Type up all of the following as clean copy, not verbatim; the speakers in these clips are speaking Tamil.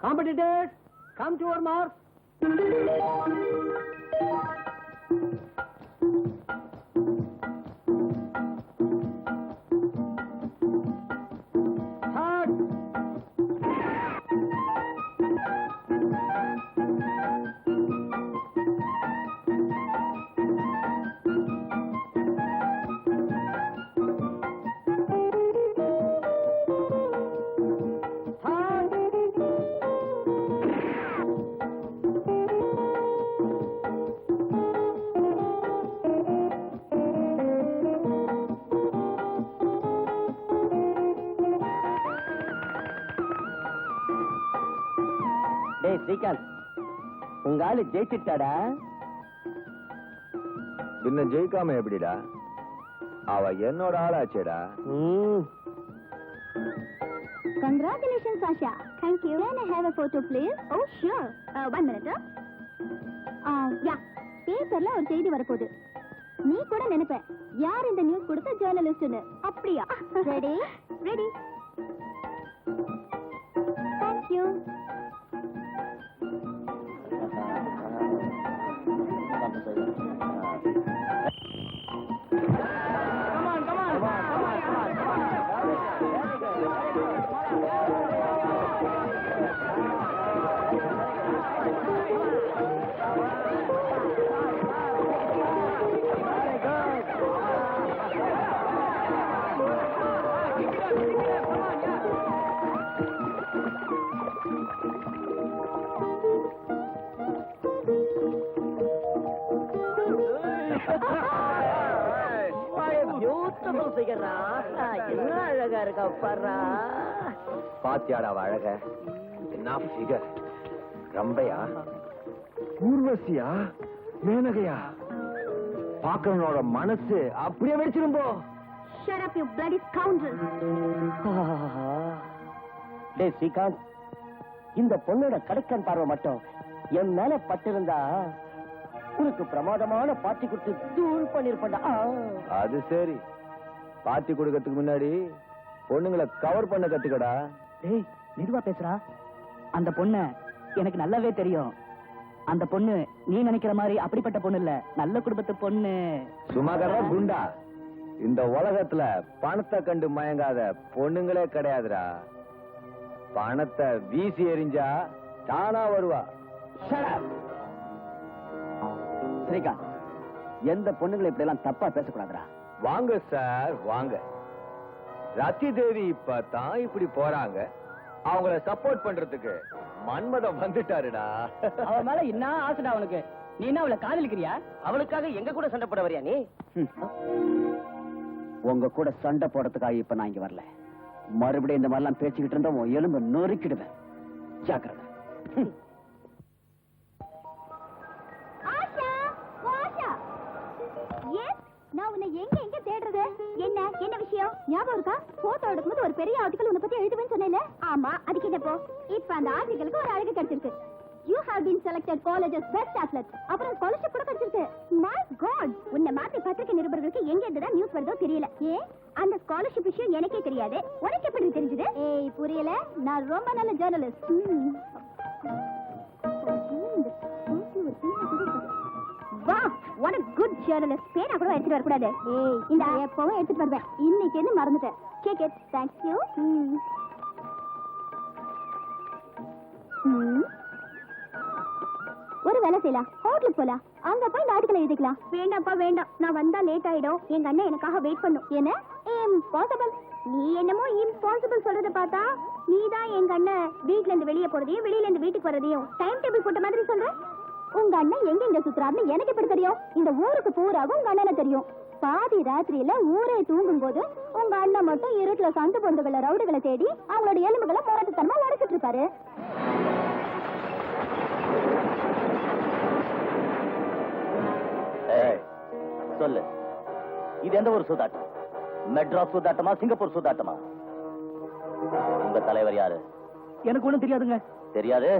Competitors, come to your mark. Srikanth, உங்க ஆளு ஜெயிச்சுட்டாடா. பின்ன ஜெயிக்காம எப்படிடா? அவ என்னோட ஆளாச்சேடா. Congratulations, Asha. Thank you. Can I have a photo, please? Oh, sure. 1 minute. Yeah. பேப்பர்ல ஒரு செய்தி வரப்போகுது. நீ கூட நினைப்ப யார் இந்த நியூஸ் கொடுத்த ஜர்னலிஸ்ட்னு. அப்படியா? ரெடி? ரெடி. Thank you. என்ன அழகா இருக்கா பாரா. பாத்தியாடா அழக? என்ன ஃபிகர்! ரம்பையா, ஊர்வசியா, மேனகையா? பாக்குறவனோட மனசு அப்படியே வெடிச்சிரும் போ. Shut up, you bloody scoundrel. டேய் ஸ்ரீகாந்த், இந்த பொண்ணோட கடைக்கன் பார்வை மட்டும் என் மேல பட்டிருந்தா உனக்கு பிரமாதமான பாட்டி கொடுத்து தூள் பண்ணிருப்பா. அது சரி, பாட்டி கொடுக்கறதுக்கு முன்னாடி பொண்ணுங்களை கவர் பண்ண கத்துக்கடா. டேய் மெதுவா பேசுறா. அந்த பொண்ணு எனக்கு நல்லாவே தெரியும். அந்த பொண்ணு நீ நினைக்கிற மாதிரி அப்படிப்பட்ட பொண்ணு இல்ல, நல்ல குடும்பத்து பொண்ணு. சுமாகரா குண்டா, இந்த உலகத்துல பணத்தை கண்டு மயங்காத பொண்ணுங்களே கிடையாதுடா. பணத்தை வீசி எறிஞ்சா தானா வருவா. ஸ்ரீகாந்த், எந்த பொண்ணுங்களை இப்படி எல்லாம் தப்பா பேசக்கூடாதுடா. வாங்க சார், வாங்க. ரத்தி தேவி இப்பதான் இப்படி போறாங்க. அவங்கள சப்போர்ட் பண்றதுக்கு மன்மதம் வந்துட்டாருடா. அவ மேல என்ன ஆசைடா அவனுக்கு? நீ என்ன அவளை காதலிக்கிறியா? அவளுக்காக எங்க கூட சண்டை போட வரியா நீ? உங்க கூட சண்டை போடுறதுக்காக இப்ப நான் இங்க வரல. மறுபடியும் இந்த மாதிரிலாம் பேசிக்கிட்டு இருந்தா உன் எலும்பு நொறுக்கிடுவேன். ஜாக்கிரதை. ஆஷா, ஆஷா. எஸ், நான் உன்னை எங்க எங்க தேடுறது? என்ன என்ன விஷயம்? ஞாபகம் இருக்கா? போட்டோ எடுக்கும்போது ஒரு பெரிய ஆர்டிகல் உன்னை பத்தி எழுதுவேன்னு சொன்னேன்ல? ஆமா, அதுக்கு என்னப்போ? இப்ப அந்த ஆர்டிகலுக்கு ஒரு அழகு கிடைச்சிருக்கு. You have been selected college's best athlete. அப்புறம் ஸ்காலர்ஷிப் கூட கிடைச்சிருக்கு. My God, உன்னை மாத்தி பத்திரிகை நிருபர்களுக்கு எங்க இருந்துதான் நியூஸ் வருதோ தெரியல. அந்த ஸ்காலர்ஷிப் விஷயம் எனக்கே தெரியாது. உனக்கு எப்படி தெரிஞ்சது? ஏய், புரியல. நான் ரொம்ப நல்ல ஜர்னலிஸ்ட். வா, what a good journalist. பேனா கூட எடுத்துட்டு வர கூடாது. ஏய், இந்த எப்பவும் எடுத்துட்டு வருவேன். இன்னைக்கு என்ன மறந்துட்டேன். Take it. Thank you. ஒரு வேலை செய்யலாம், ஹோட்டலுக்கு போலாம். அங்க போய் நாட்டுகளை எழுதிக்கலாம். வேண்டாம்ப்பா வேண்டாம், நான் வந்தா லேட் ஆயிடும். எங்க அண்ணன் எனக்காக வெயிட் பண்ணும். என்ன இம்பாசிபிள்? நீ என்னமோ இம்பாசிபிள் சொல்றத பார்த்தா நீ தான் எங்க அண்ணன் வீட்ல இருந்து வெளியே போறதையும் வெளியில இருந்து வீட்டுக்கு வர்றதையும் டைம் டேபிள் போட்ட மாதிரி சொல்ற. உங்க அண்ணன் எங்க எங்க சுத்துறாருன்னு எனக்கு எப்படி தெரியும்? இந்த ஊருக்கு பூராவும் உங்க அண்ணனை தெரியும். பாதி ராத்திரியில ஊரே தூங்கும் போது உங்க அண்ணன் மட்டும் இருட்டுல சண்டு பொண்டுகளை ரவுடுகளை தேடி அவங்களோட எலும்புகளை போராட்டத்தனமா உடைச்சிட்டு இருப்பாரு. சொல்லு, இது எந்த ஒரு சூதாட்டம்? மெட்ராஸ் சூதாட்டமா, சிங்கப்பூர் சூதாட்டமா? உங்க தலைவர் யாரு? எனக்கு ஒண்ணும் தெரியாதுங்க. தெரியாது?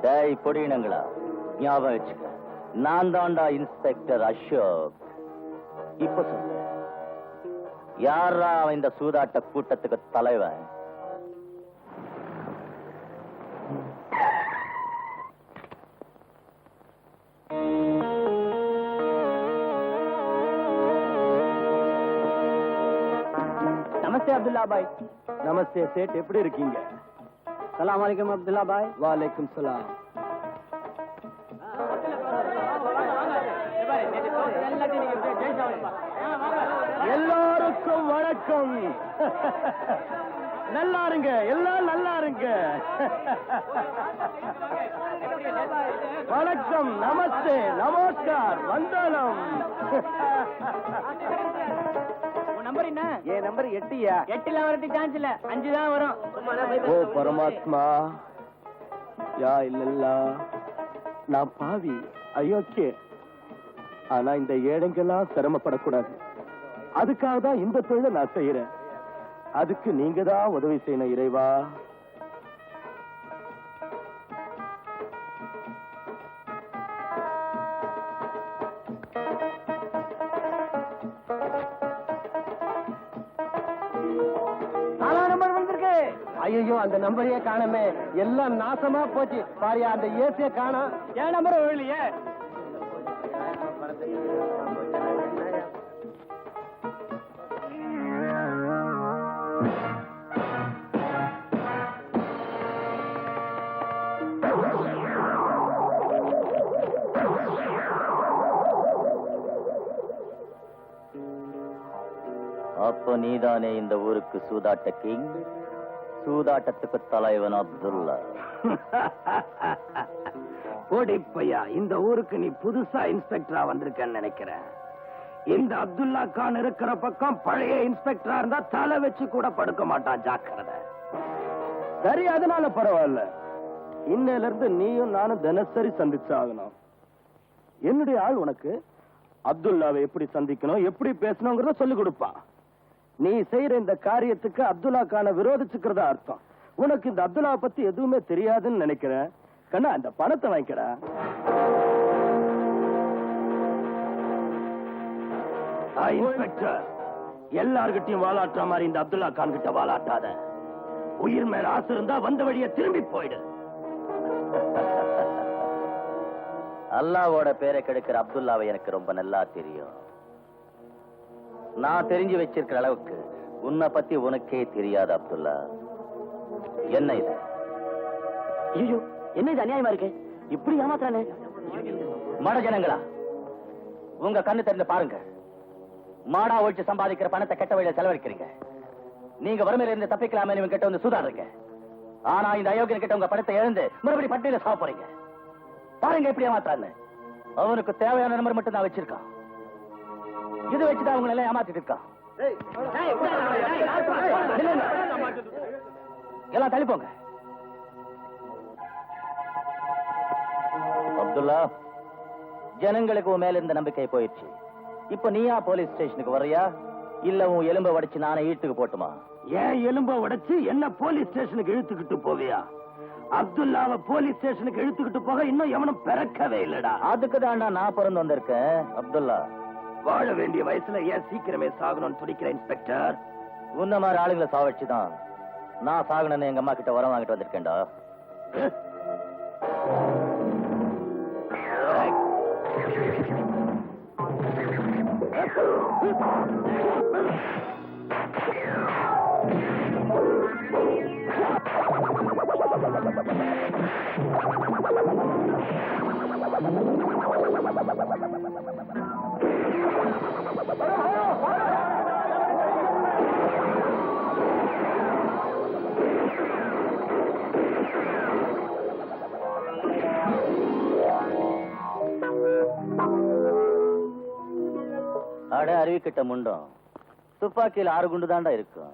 டேய் பொடியினங்களா, ஞாபகம் வச்சுக்க, நான் தாண்டா இன்ஸ்பெக்டர் அசோக். இப்ப சொல்லு, யாரா அவன் இந்த சூதாட்ட கூட்டத்துக்கு தலைவன்? நமஸ்தே அப்துல்லா பாய். நமஸ்தே சேட், எப்படி இருக்கீங்க? சலாம் அலைக்கும் அப்துல்லா பாய். வாலைக்கும் சலாம். எல்லாருக்கும் வணக்கம். நல்லா இருங்க, எல்லாம் நல்லா இருங்க. வணக்கம், நமஸ்தே, நமஸ்கார், வந்தனம். நம்பர் என்ன? என் நம்பர் 8யா? 8ல வரதுக்கு சான்ஸ் இல்ல, 5 தான் வரும். ஓ பரமாத்மா, யா இல்லல்லா, நான் பாவி, அயோக்கிய. ஆனா இந்த ஏழைங்கெல்லாம் சிரமப்படக்கூடாது. அதுக்காக தான் இந்த தொழிலை நான் செய்யறேன். அதுக்கு நீங்க தான் உதவி செய்யணும் இறைவா. ஐயோ, அந்த நம்பரையே காணமே, எல்லாம் நாசமா போச்சு. பாரியா, அந்த ஏசிய காணோம். என் நம்பர் இல்லையே. அப்ப நீதானே இந்த ஊருக்கு சூதாட்ட கிங், சூதாட்டத்துக்கு தலைவன் அப்துல்லா. ஓடிப்பையா, இந்த ஊருக்கு நீ புதுசா இன்ஸ்பெக்டரா வந்திருக்கன்னு நினைக்கிறேன். இந்த அப்துல்லா கான் இருக்கிற பக்கம் பழைய இன்ஸ்பெக்டரா இருந்தா தலை வச்சு கூட படுக்க மாட்டான், ஜாக்கிரதை. சரி, அதனால பரவாயில்ல. இன்னையில இருந்து நீயும் நானும் தினசரி சந்திச்சாகணும். என்னுடைய ஆள் உனக்கு அப்துல்லாவை எப்படி சந்திக்கணும், எப்படி பேசணுங்கிறத சொல்லிக் கொடுப்பான். நீ செய்யற இந்த காரியத்துக்கு அப்துல்லா கான விரோதிச்சுக்கிறதா அர்த்தம். உனக்கு இந்த அப்துல்லா பத்தி எதுவுமே தெரியாதுன்னு நினைக்கிறேன். கண்ணா, அந்த பணத்தை வாங்கிக்கடா. இன்ஸ்பெக்டர், எல்லார்கிட்டையும் வாலாட்டுற மாதிரி இந்த அப்துல்லா கான் கிட்ட வாலாட்டாத. உயிர் மேல ஆசை இருந்தா வந்த வழிய திரும்பி போயிடு. அல்லாவோட பேரை கெடுக்கிற அப்துல்லாவை எனக்கு ரொம்ப நல்லா தெரியும். நான் தெரிஞ்சு வச்சிருக்கிற அளவுக்கு உன்னை பத்தி உனக்கே தெரியாது அப்துல்லா. என்ன இது? ஐயோ, என்ன இது அநியாயமா இருக்கு? இப்படி ஏமாத்துறானே. மட ஜனங்களா, உங்க கண்ணு தெரிந்து பாருங்க. மாடா ஒழிச்சு சம்பாதிக்கிற பணத்தை கெட்ட வழியில செலவழிக்கிறீங்க. நீங்க வறுமையில இருந்து தப்பிக்கலாமே இவங்க கிட்ட வந்து சூதாடுறீங்க. ஆனா இந்த அயோக்கியன் கிட்ட உங்க பணத்தை எழுந்து மறுபடியும் பட்டியல சாப்பிடுறீங்க. பாருங்க எப்படி ஏமாத்தான்னு. அவனுக்கு தேவையான நம்பர் மட்டும் நான் வச்சிருக்கான். இது வச்சுதான் அவங்க எல்லாம் ஏமாத்திட்டு இருக்கான். எல்லாம் தள்ளிப்போங்க. அப்துல்லா, ஜனங்களுக்கு உன் மேல இருந்த நம்பிக்கை போயிடுச்சு. இப்ப நீயா போலீஸ் ஸ்டேஷனுக்கு வர்றியா, இல்ல உன் எலும்ப உடைச்சு நானே ஈட்டுக்கு போட்டுமா? ஏன் எலும்ப உடைச்சு என்ன போலீஸ் ஸ்டேஷனுக்கு இழுத்துக்கிட்டு போவியா? அப்துல்லாவை போலீஸ் ஸ்டேஷனுக்கு இழுத்துக்கிட்டு போக இன்னும் எவனும் பிறக்கவே இல்லடா. அதுக்கு தான் நான் பிறந்து வந்திருக்கேன். அப்துல்லா, வாழ வேண்டிய வயசுல ஏன் சீக்கிரமே சாகணும்னு துடிக்கிற இன்ஸ்பெக்டர்? உன்ன மாதிரி ஆளுங்களை சாவச்சுதான் நான் சாகணும்னு எங்க அம்மா கிட்ட உரம் வாங்கிட்டு வந்திருக்கேன்டா. அட அறிவிக்கிட்ட முண்டம், துப்பாக்கியில் 6 குண்டு தாண்டா இருக்கும்.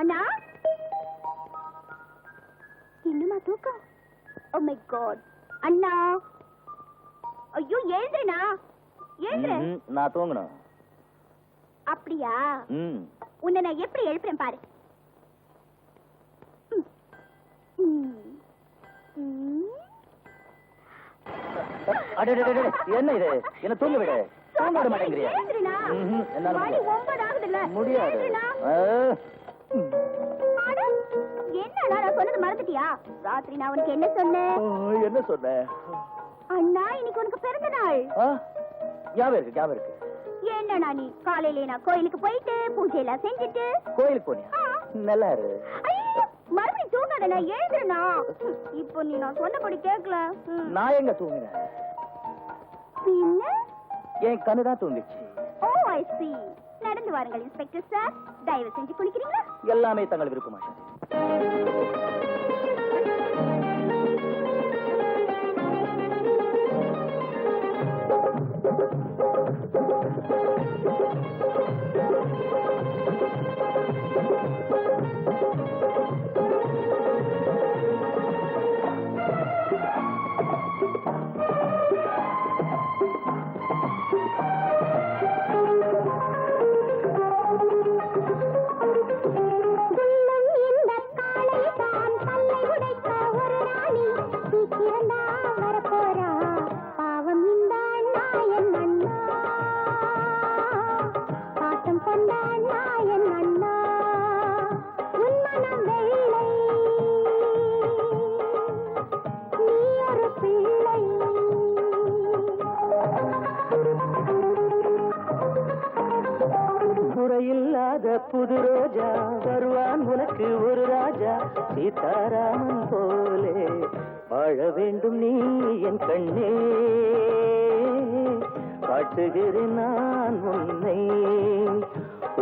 அண்ணா, இன்னுமா தூக்கம்? ஓ மை காட். அண்ணா, ஐயோ எழுந்துறேனா, எழுந்துற. நான் தூங்கணும். அப்படியா? உன்னை நான் எப்படி எழுப்புறேன் பாரு. என்ன இது? என்ன தூங்க விடு. தூங்க விட மாட்டேங்கிறியா? முடியாது. என்னடா நான் சொன்னது மறந்துட்டியா? ராத்திரி நான் உனக்கு என்ன சொன்னேன்? என்ன சொன்ன? அண்ணா, இன்னைக்கு உனக்கு பிறந்த நாள். ஞாபகம் இருக்கு, ஞாபகம் இருக்கு. என்னடா நீ காலையில நான் கோயிலுக்கு போயிட்டு பூஜை எல்லாம் செஞ்சுட்டு. கோயிலுக்கு போனியா? நல்லா இரு. மறுபடியும் தூங்காத, நான் எழுதுறேனா? இப்போ நீ நான் சொன்னபடி கேட்கல. நான் எங்க தூங்கினேன்? என் கண்ணுதான் தூங்கிச்சு. ஓ ஐ see. நடந்து வாருங்கள் இன்ஸ்பெக்டர் சார். தயவு செஞ்சு குளிக்கிறீங்களா? எல்லாமே தங்கள் விருப்பமா. புது ரோஜா வருவான் உனக்கு ஒரு ராஜா, சீதாராமன் போலே வாழ வேண்டும் நீ என் கண்ணே, காட்டுகிறேன் நான் உன்னை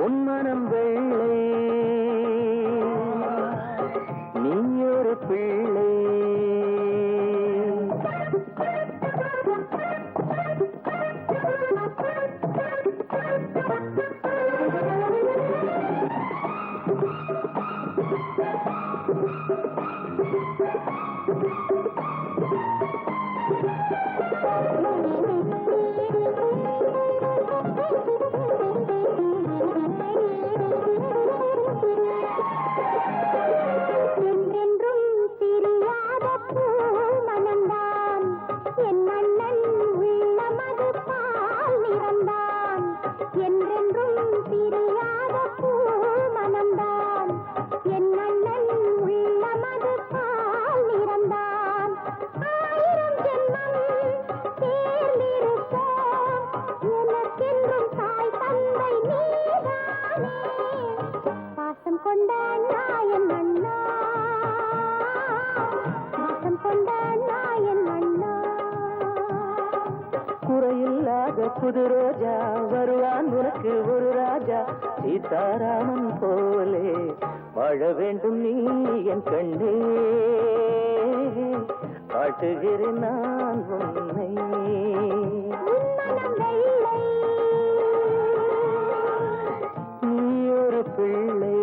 உன் மனம் வெள்ளை, நீ ஒரு பிள்ளை. புது ரோஜா வருவான் உனக்கு ஒரு ராஜா சீதாராமன் போலே வாழ வேண்டும் நீ என் கண்ணே காட்டுகிறேன் நான் உன்னை நீ ஒரு பிள்ளை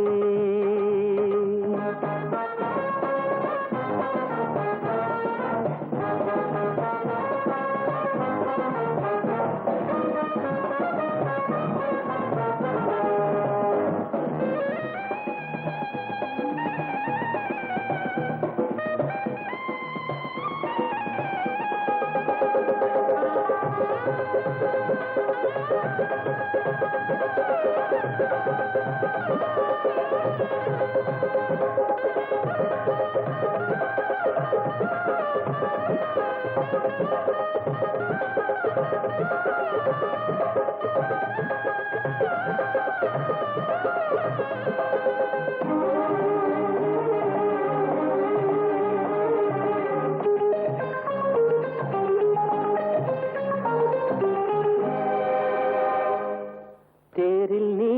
தேரில் நீ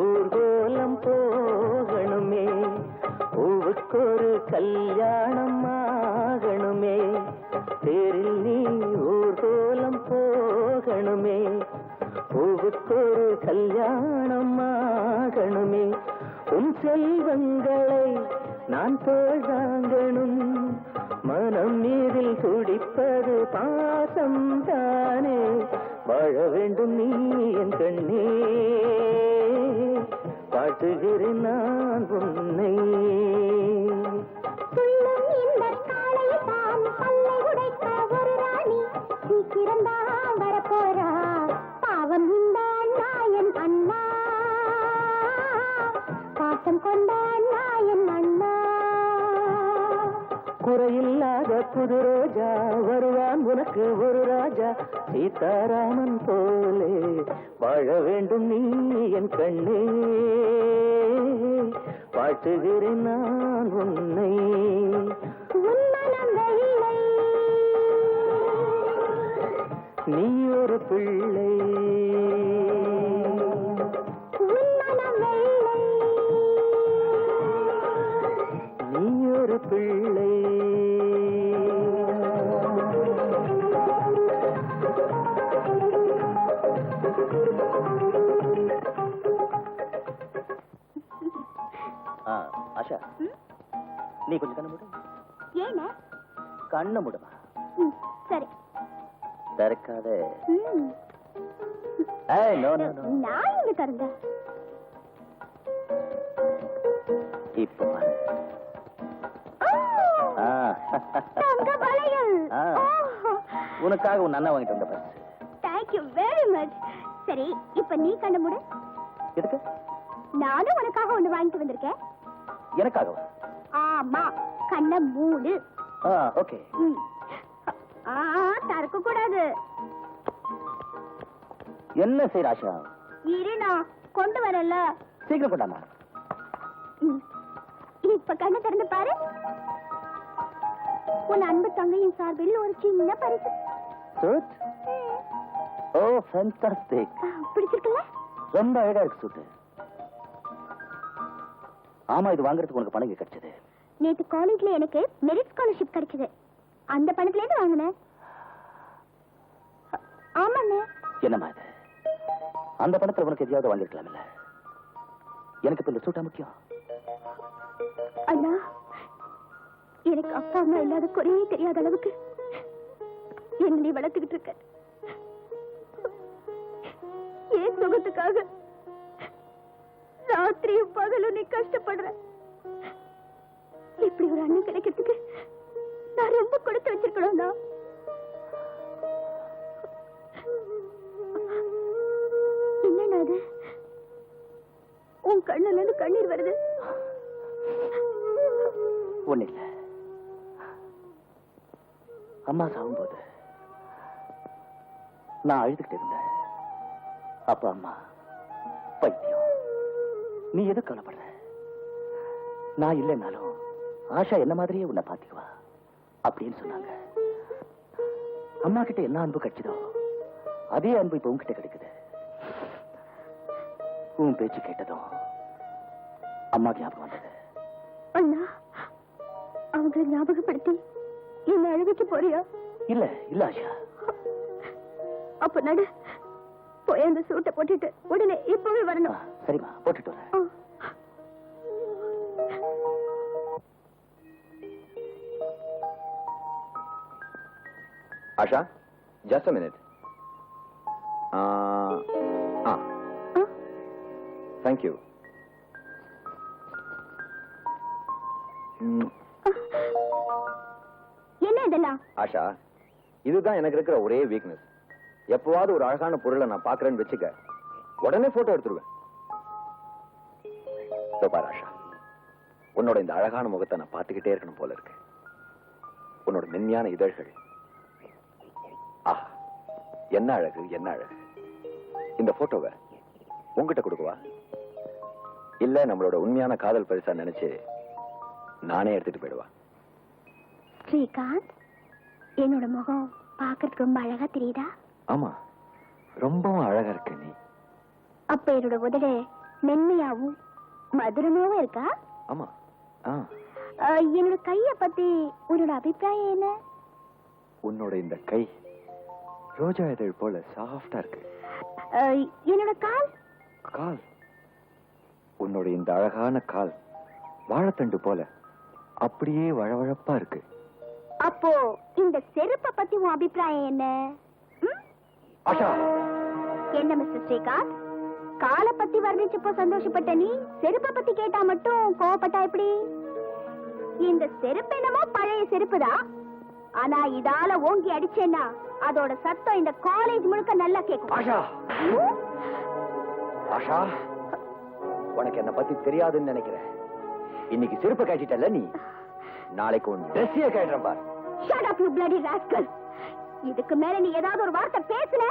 ஊர்கோலம் போகணுமே பூவுக்கொரு கல்யாணம் ஆகணுமே தேரில் நீ ஊர்கோலம் போகணுமே பூவுக்கொரு கல்யாணம் ஆகணுமே உன் செல்வங்களை நான் தோழாங்கணும் மனம் நீரில் துடிப்பது பாசம் தானே வாழ வேண்டும் நீ என் கண்ணே பாட்டுகிறேன் நான் உன்னை வரப்போறா பாவம் இந்த நாயன் அண்ணா பாசம் கொண்டான் நாயன் அண்ணா குறையில்லாத புது ரோஜா வருவான் உனக்கு ஒரு ராஜா சீதாராமன் போலே வாழ வேண்டும் நீ என் கண்ணே பாட்டுகிறேன் நான் உன்னை நீ ஒரு பிள்ளை நீ ஒரு பிள்ளை ஆஷா நீ கொஞ்சம் கண்ணு மூடு ஏன கண்ணு மூடுமா சரி திறக்காத ஏய் நோ நோ நோ நான் இங்க தரங்க இப்போ பாரு தங்க வளையல் உனக்காக உன் அண்ணா வாங்கிட்டு வந்த பரிசு Thank you very much சரி இப்ப நீ கண்ணு மூடு எதுக்கு நானும் உனக்காக ஒண்ணு வாங்கிட்டு வந்திருக்கேன் எனக்காகவா ஆமா கண்ணை மூடு ஓகே தரக்க கூடாது என்ன செய்யற ஆஷா இருண்ணா கொண்டு வரல சீக்கிரம் கொண்டாமா இப்ப கண்ணை திறந்து பாரு உன் அன்பு தங்கையின் சார்பில் ஒரு சின்ன பரிசு சூட் ஓ ஃபேண்டாஸ்டிக் பிடிச்சிருக்குல்ல ரொம்ப அழகா இருக்கு சூட்டு ஆமா இது வாங்குறதுக்கு உனக்கு பணம் கிடைச்சது நேத்து காலேஜ்ல எனக்கு மெரிட் ஸ்காலர்ஷிப் கிடைச்சது அந்த பணத்துல இருந்து வாங்கினேன் ஆமாண்ணே என்னம்மா இது அந்த பணத்துல உனக்கு எதையாவது வாங்கிருக்கலாம் இல்ல எனக்கு இப்ப இந்த சூட்டா முக்கியம் அண்ணா எனக்கு அப்பா அம்மா இல்லாத குறையே தெரியாத அளவுக்கு என்ன நீ வளர்த்துக்கிட்டு இருக்க ஏன் சுகத்துக்காக ராத்திரியும் பகலும் நீ கஷ்டப்படுற இப்படி ஒரு அண்ணன் கிடைக்கிறதுக்கு நான் ரொம்ப கொடுத்து வச்சிருக்கணும்னா என்னன்னா அது உன் கண்ணுல இருந்து கண்ணீர் வருது ஒண்ணு இல்ல அம்மா சாகும்போது நான் அழுதுகிட்டு இருந்தேன் அப்ப அம்மா பைத்தியம் நீ எது கவலைப்படுற நான் இல்லைன்னாலும் ஆஷா என்ன மாதிரியே உன்னை பாத்துக்குவா அப்படின்னு சொன்னாங்க அம்மா கிட்ட என்ன அன்பு கிடைச்சதோ அதே அன்பு இப்ப உன்கிட்ட கிடைக்குது. உன் பேச்சு கேட்டதும் அம்மா ஞாபகம் வந்தது. அண்ணா, அவங்களை ஞாபகப்படுத்தி என்ன அழுவிக்க போறியா? இல்ல இல்ல ஆஷா. அப்ப நடு, போய் அந்த சூட்டை போட்டுட்டு உடனே இப்பவே வரணும். சரிம்மா, போட்டுட்டு வரேன். Asha, just a minute. Thank you. என்ன இதெல்லாம்? ஆஷா, இதுதான் எனக்கு இருக்கிற ஒரே வீக்னஸ். எப்பவாவது ஒரு அழகான பொருளை நான் பாக்குறேன்னு வச்சுக்க, உடனே போட்டோ எடுத்துருவேன். பாரு ஆஷா, உன்னோட இந்த அழகான முகத்தை நான் பார்த்துக்கிட்டே இருக்கணும் போல இருக்கு. உன்னோட மென்மையான இதழ்கள், ஆஹா, என்ன அழகு, என்ன அழகு. இந்த போட்டோவை உங்ககிட்ட கொடுக்கவா? இல்ல நம்மளோட உண்மையான காதல் பரிசா நினைச்சு நானே எடுத்துட்டு போயிடுவா? ஸ்ரீகாந்த், என்னோட முகம் பார்க்கறதுக்கு ரொம்ப அழகா தெரியுதா? ஆமா, ரொம்பவும் அழகா இருக்க நீ. அப்ப என்னோட உதடு மென்மையாவும் மதுரமாவும் இருக்கா? ஆமா. என்னோட கைய பத்தி உன்னோட அபிப்பிராயம் என்ன? உன்னோட இந்த கை ரோஜா இதழ் போல சாஃப்டா இருக்கு. என்னோட கால்? கால், உன்னோட இந்த அழகான கால் வாழைத்தண்டு போல அப்படியே வழவழப்பா இருக்கு. அப்போ இந்த செருப்பை பத்தி உன் அபிப்பிராயம் என்ன? ஆஷா, என்ன மிஸ்டர் ஸ்ரீகாந்த், காலை பத்தி வர்ணிச்சப்போ சந்தோஷப்பட்ட நீ செருப்பை பத்தி கேட்டா மட்டும் கோவப்பட்டா எப்படி? இந்த செருப்பு என்னமோ பழைய செருப்புதான், ஆனா இதால ஓங்கி அடிச்சேன்னா அதோட சத்தம் இந்த காலேஜ் முழுக்க நல்லா கேட்கும். ஆஷா, ஆஷா, உனக்கு என்ன பத்தி தெரியாதுன்னு நினைக்கிறேன். இன்னைக்கு செருப்பை காய்ச்சிட்டல நீ, நாளைக்கு உன் ட்ரெஸ்ஸையே காய்ச்சறேன் பார். Shut up you bloody rascal. இதுக்கு மேல நீ ஏதாவது ஒரு வார்த்தை பேசுன,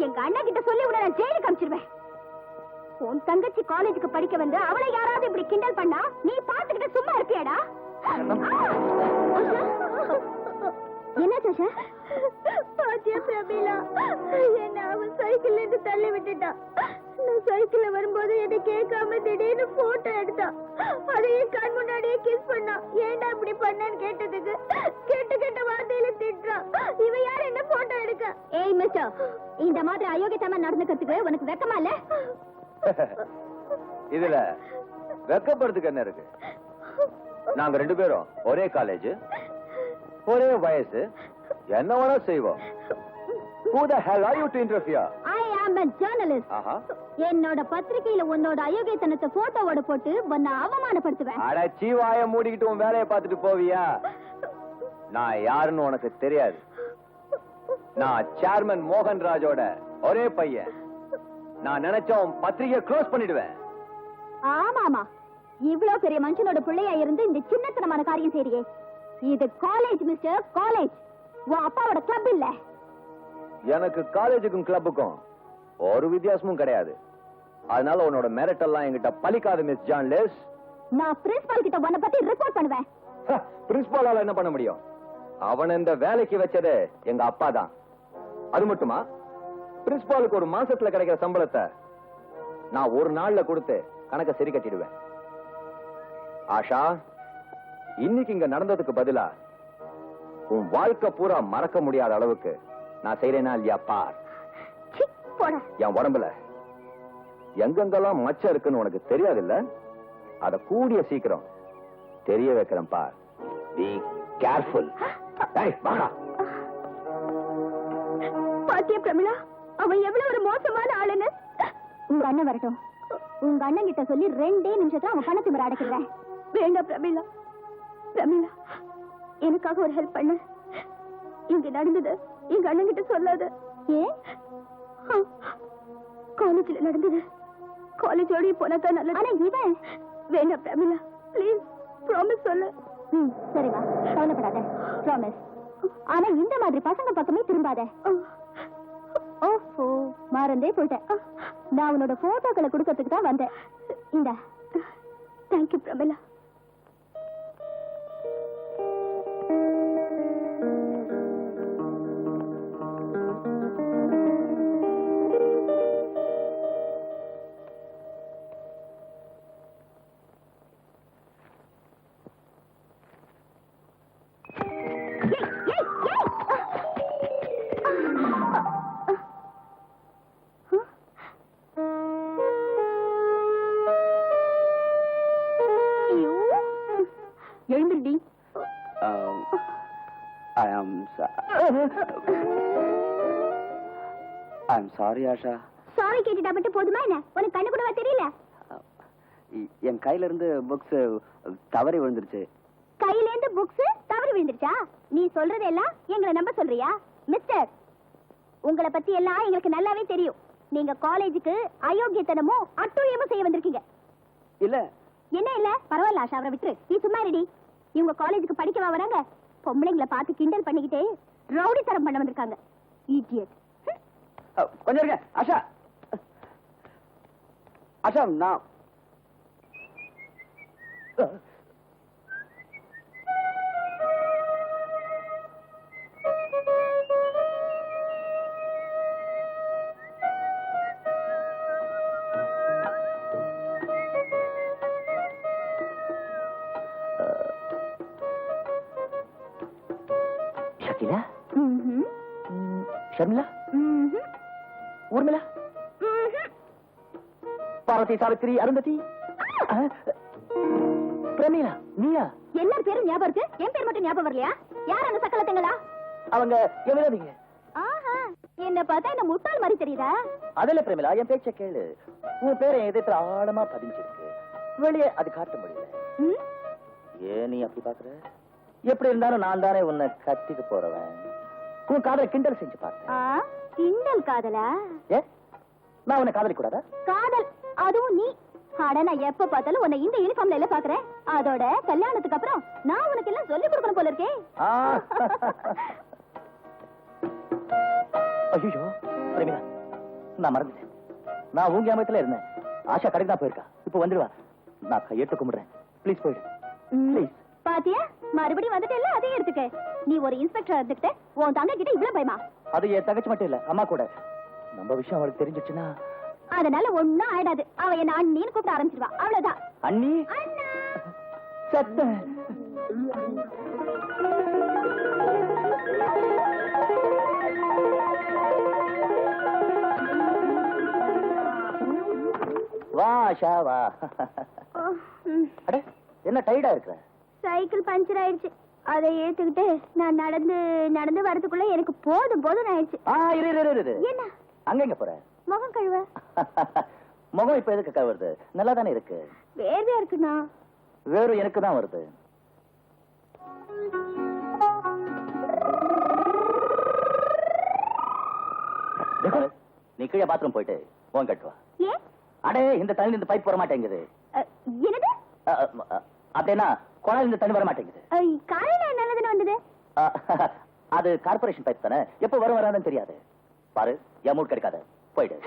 எங்க அண்ணன் கிட்ட சொல்லி உடனே நான் ஜெயிலுக்கு அனுப்பிச்சிடுவேன். உன் தங்கச்சி காலேஜுக்கு படிக்க வந்து அவளை யாராவது இப்படி கிண்டல் பண்ணா நீ பாத்துக்கிட்டு சும்மா இருப்பியாடா? என்ன சோஷா? பாத்தியா பிரபீலா, என்ன அவன் சைக்கிள்ல இருந்து தள்ளி விட்டுட்டான். நான் சைக்கிள்ல வரும்போது என்னை கேட்காம திடீர்னு போட்டோ எடுத்தான். அதையே கண் முன்னாடியே கிஸ் பண்ணான். ஏன்டா இப்படி பண்ணான்னு கேட்டதுக்கு கேட்ட வார்த்தையில திட்டுறான். இவன் யார் என்ன போட்டோ எடுக்க? ஏய் மிஸ்டர், இந்த மாதிரி அயோக்கியத்தமா நடந்துக்கிறதுக்கு உனக்கு வெக்கமா இல்ல? இதுல வெக்கப்படுறதுக்கு என்ன இருக்கு? நாங்க ரெண்டு பேரும் ஒரே காலேஜ், ஒரே வயசு, என்ன வேணா செய்வோம். Who the hell are you to interfere? I am a journalist. என்னோட பத்திரிகையில உன்னோட அயோக்கியத்தனத்தை போட்டோவோட போட்டு உன்னை அவமானப்படுத்துவேன். அட சீவாய மூடிக்கிட்டு உன் வேலையை பார்த்துட்டு போவியா? நான் யாருன்னு உனக்கு தெரியாது. நான் சேர்மன் மோகன் ராஜோட ஒரே பையன். நான் நினைச்ச உன் பத்திரிகையை க்ளோஸ் பண்ணிடுவேன். ஆமாமா, இவ்வளவு பெரிய மனுஷனோட பிள்ளையா இருந்து இந்த சின்னத்தனமான காரியம் செய்றியே. இது காலேஜ் மிஸ்டர், காலேஜ். உன் அப்பாவோட கிளப் இல்ல. எனக்கு காலேஜுக்கும் கிளப்புக்கும் ஒரு வித்தியாசமும் கிடையாது. அதனால உன்னோட மெரிட் எல்லாம் என்கிட்ட பலிக்காது மிஸ் ஜான் லெஸ். நான் பிரின்சிபால் கிட்ட உன்னை பத்தி ரிப்போர்ட் பண்ணுவேன். பிரின்சிபாலால என்ன பண்ண முடியும்? அவன் இந்த வேலைக்கு வச்சது எங்க அப்பா தான். அது மட்டுமா, பிரின்சிபாலுக்கு ஒரு மாசத்துல கிடைக்கிற சம்பளத்தை நான் ஒரு நாள்ல கொடுத்து கணக்க சரி கட்டிடுவேன். ஆஷா, இன்னைக்கு இங்க நடந்ததுக்கு பதிலா உன் வாழ்க்கை பூரா மறக்க முடியாத அளவுக்கு நான் செய்யறேனா இல்லையா பார். என் உடம்புல எங்கெங்கெல்லாம் மச்சம் இருக்குன்னு உனக்கு தெரியாது இல்ல? அத கூடிய சீக்கிரம் தெரிய வைக்கிறேன் பார். Be careful. பாத்தியா பிரமிளா, அவன் எவ்வளவு ஒரு மோசமான ஆளுன்னு? உங்க அண்ணன் வரட்டும், உங்க அண்ணன் கிட்ட சொல்லி 2 நிமிஷத்துல அவன் பணத்தை முறை அடைக்கிறேன். வேண்டாம் பிரமிளா, பிரமிளா, எனக்காக ஒரு ஹெல்ப் பண்ணு. இங்க நடந்தது எங்க அண்ணன் கிட்ட சொல்லாத. ஏன்? காலேஜ்ல நடந்தது காலேஜோட போனதான் நல்லது. ஆனா இவன் வேண்டாம் பிரமிளா, ப்ளீஸ் ப்ராமிஸ் சொல்லு. சரிவா, கவலைப்படாத, ப்ராமிஸ். ஆனா இந்த மாதிரி பசங்க பக்கமே திரும்பாத. ஓஹோ, மறந்தே போயிட்டேன். நான் உன்னோட போட்டோக்களை கொடுக்கறதுக்கு தான் வந்தேன். இந்த thank you Pramila. I'm sorry Asha. Sorry கேட்டுட்டா மட்டும் போதுமா என்ன? உனக்கு கண்ணு கூடவா தெரியல? என் கையில இருந்து புக்ஸ் தவறி விழுந்துருச்சு. கையில இருந்து புக்ஸ் தவறி விழுந்துருச்சா? நீ சொல்றதெல்லாம் எங்களை நம்ப சொல்றியா? மிஸ்டர், உங்களை பத்தி எல்லாம் எங்களுக்கு நல்லாவே தெரியும். நீங்க காலேஜுக்கு அயோக்கியத்தனமும் அட்டூழியமும் செய்ய வந்திருக்கீங்க. இல்ல. என்ன இல்ல? பரவாயில்ல ஆஷா, அவரை விட்டுரு. நீ சும்மா ரெடி. இவங்க காலேஜுக்கு படிக்கவா வராங்க? பொம்பளைங்களை பார்த்து கிண்டல் பண்ணிக்கிட்டே ரவுடித்தனம் பண்ண வந்திருக்காங்க. இடியட். கொஞ்சம் இருங்க ஆஷா. ஆஷா, நான் ஷகிலா, ஷர்மிளா, ஊர்மிளா, பார்வதி, சாவித்திரி, அருந்ததி, பிரமீளா, நீயா? எல்லார் பேரும் ஞாபகம் இருக்கு, என் பேர் மட்டும் ஞாபகம் வரலையா? யார் அந்த சக்கலத்தங்களா? அவங்க எவ்வளவுங்க? ஆஹா, என்ன பார்த்தா என்ன முட்டாள் மாதிரி தெரியுதா? அதுல பிரமிளா, என் பேச்ச கேளு. உன் பேரை என் இதயத்துல ஆழமா பதிஞ்சிருக்கு. வெளியே அது காட்ட முடியல. ஏன் நீ அப்படி பாக்குற? எப்படி இருந்தாலும் நான் தானே உன்னை கத்திக்க போறவன். உன் காதலை கிண்டல் செஞ்சு பார்த்தேன். கிண்டல் காதலா? ஏ, நான் உன்னை காதலிக்க கூடாதா? காதல், அதுவும் நீ. அட, நான் எப்ப பார்த்தாலும் உன்னை இந்த யூனிஃபார்ம்ல எல்லாம் பாக்குறேன். அதோட கல்யாணத்துக்கு அப்புறம் நான் உனக்கு எல்லாம் சொல்லி கொடுக்கணும் போல இருக்கே. ஐயோ பிரமிளா, நான் மறந்துட்டேன். நான் உங்க ஞாபகத்துல இருந்தேன். ஆஷா கடைக்கு தான் போயிருக்கா. இப்ப வந்துடுவா. நான் கையெடுத்து கும்பிடுறேன். ப்ளீஸ் போயிடு. ப்ளீஸ். பாத்தியா, மறுபடியும் வந்துட்டேல்ல, அதே எடுத்துக்க. நீ ஒரு இன்ஸ்பெக்டர் இருந்துட்டு உன் தங்க கிட்ட இவ்வளவு பயமா? அது என் தங்கச்சி மட்டும் இல்ல, அம்மா கூட. நம்ம விஷயம் அவளுக்கு தெரிஞ்சிச்சுன்னா அதனால ஒண்ணும் ஆயிடாது. அவ என்ன அண்ணின்னு கூப்பிட ஆரம்பிச்சிருவா, அவ்வளவுதான். அண்ணி சத்த வா ஆஷா வா. அட, என்ன டயர்டா இருக்கிற? சைக்கிள் பஞ்சர் ஆயிடுச்சு. அதை ஏத்துக்கிட்டு நான் நடந்து நடந்து வரதுக்குள்ள எனக்கு போதும் போதும் ஆயிடுச்சு. என்ன அங்க எங்க போற? முகம் கழுவ. முகம் இப்ப எதுக்கு கழுவுறது? நல்லா தானே இருக்கு. வேர்வையா இருக்குண்ணா. வேறு எனக்கு தான் வருது. நீ கீழே பாத்ரூம் போயிட்டு போன் கட்டுவா. ஏன்? அடே, இந்த தண்ணி இந்த பைப் வர மாட்டேங்குது. என்னது? அப்படின்னா குழாயில் இந்த தண்ணி வர மாட்டேங்குது. காலையில நல்லதுன்னு வந்தது. அது கார்பரேஷன் பைப் தானே, எப்ப வரும் வராதுன்னு தெரியாது. பாரு, அமௌண்ட் கிடைக்காத, போயிடு.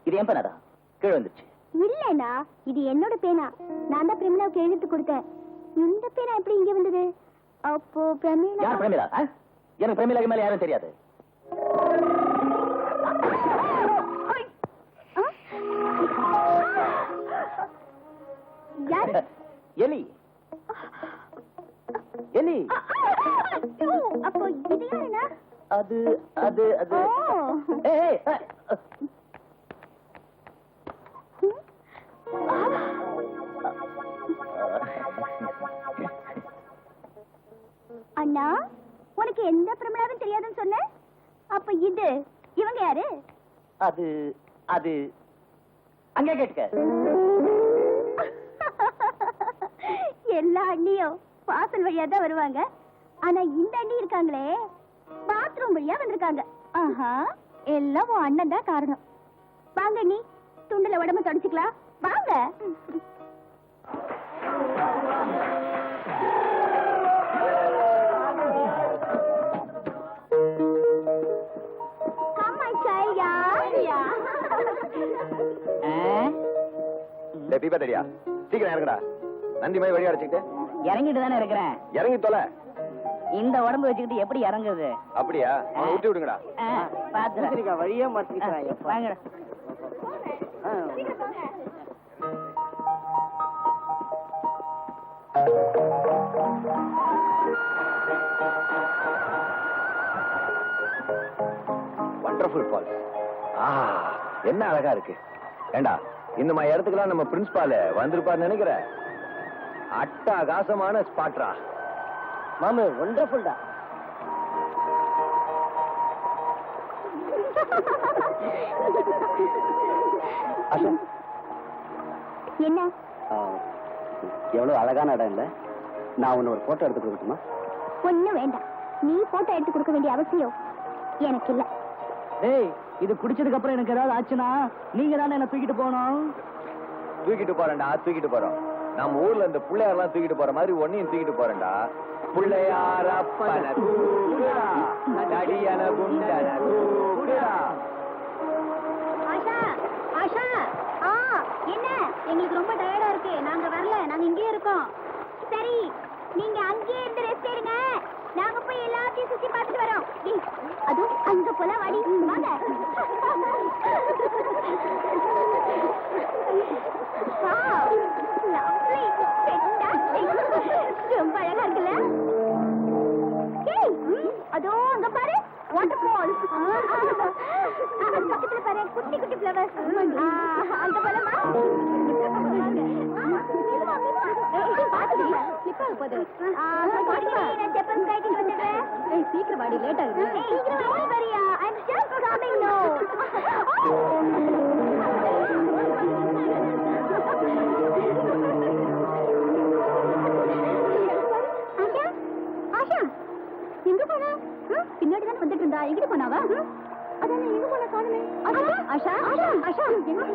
இது என் பேனா தான், கீழே வந்துருச்சு. இல்லண்ணா, இது என்னோட பேனா. நான் தான் பிரமிளாவுக்கு எழுத்து கொடுத்தேன். இந்த பேனா எப்படி இங்க வந்தது? அப்போ பிரமிளா. யார் பிரமிளா? எனக்கு பிரமிளாக்கு மேல யாரும் தெரியாது. எலி. எலி. அப்போ இது யாருண்ணா? அது அது அது அண்ணா, உனக்கு எந்த பிரமிளாவும் தெரியாதுன்னு சொன்ன. அப்ப இது இவங்க யாரு? அது அது அங்கே கேட்டுக்க. எல்லா அண்ணியும் வாசல் வழியா தான் வருவாங்க. ஆனா இந்த அண்ணி இருக்காங்களே, பாத்ரூம் வழியா வந்திருக்காங்க. ஆஹா, எல்லாம் உன் அண்ணன் தான் காரணம். வாங்க அண்ணி, துண்டுல உடம்ப தொடச்சுக்கலாம். வாங்க. தீபா, சீக்கிரம் இறங்கடா. நந்தி மாதிரி வழி அடைச்சிட்டு இறங்கிட்டு தானே இருக்கிறேன். இறங்கி தொலை. இந்த உடம்பு வச்சுக்கிட்டு எப்படி இறங்குது? அப்படியா? விட்டு விடுங்கடா. பாத்துருக்கா வழியே மாத்திக்கிறாங்க. வாங்கடா. Wonderful falls. என்ன அழகா இருக்கு. ஏண்டா, இந்த மாதிரி இடத்துக்குலாம் நம்ம பிரின்சிபால் வந்திருப்பாரு நினைக்கிற? அட்டகாசமான ஸ்பாட்ரா. மாமு ஒண்டர்ஃபுல்டா. என்ன எவ்வளவு அழகான இடம் இல்ல? நான் உன்னை ஒரு போட்டோ எடுத்து கொடுக்கட்டுமா? ஒண்ணும் வேண்டாம். நீ போட்டோ எடுத்து கொடுக்க வேண்டிய அவசியம் எனக்கு இல்ல. டேய், இது குடிச்சதுக்கு அப்புறம் எனக்கு ஏதாவது ஆச்சுன்னா நீங்க தானே என்ன தூக்கிட்டு போகணும். தூக்கிட்டு போறேன்டா, தூக்கிட்டு போறோம். நம்ம ஊர்ல இந்த பிள்ளையாரெல்லாம் தூக்கிட்டு போற மாதிரி ஒன்னையும் தூக்கிட்டு போறேன்டா. பிள்ளையார அப்பன தூக்குடா, தடியன குண்டன தூக்குடா. ஆஷா, ஆஷா, என்ன? எங்களுக்கு ரொம்ப டயர்டா இருக்கு. நாங்க வரல, நாங்க இங்கேயே இருக்கோம். சரி, நீங்க அங்கேயே இருந்து ரெஸ்ட் எடுங்க. நாங்க போய் எல்லாத்தையும் சுத்தி பார்த்துட்டு வரோம். அதுவும் அங்க போல வாடி, வாங்க. ரொம்ப அழகா இருக்குல்ல? அதோ அங்க பாரு, வாட்டர் ஃபால். பக்கத்துல பாரு, குட்டி குட்டி ஃப்ளவர்ஸ். அங்க போலமா? சீக்கிரம் வாடி, லேட் ஆகுது. எங்க போனா? பின்னாடி தான் வந்துட்டு இருந்தா. எங்கிட்டு போனாவா? அதான் எங்க போனா காணுமே. ஆஷா, ஆஷா, ஆஷா, எங்க?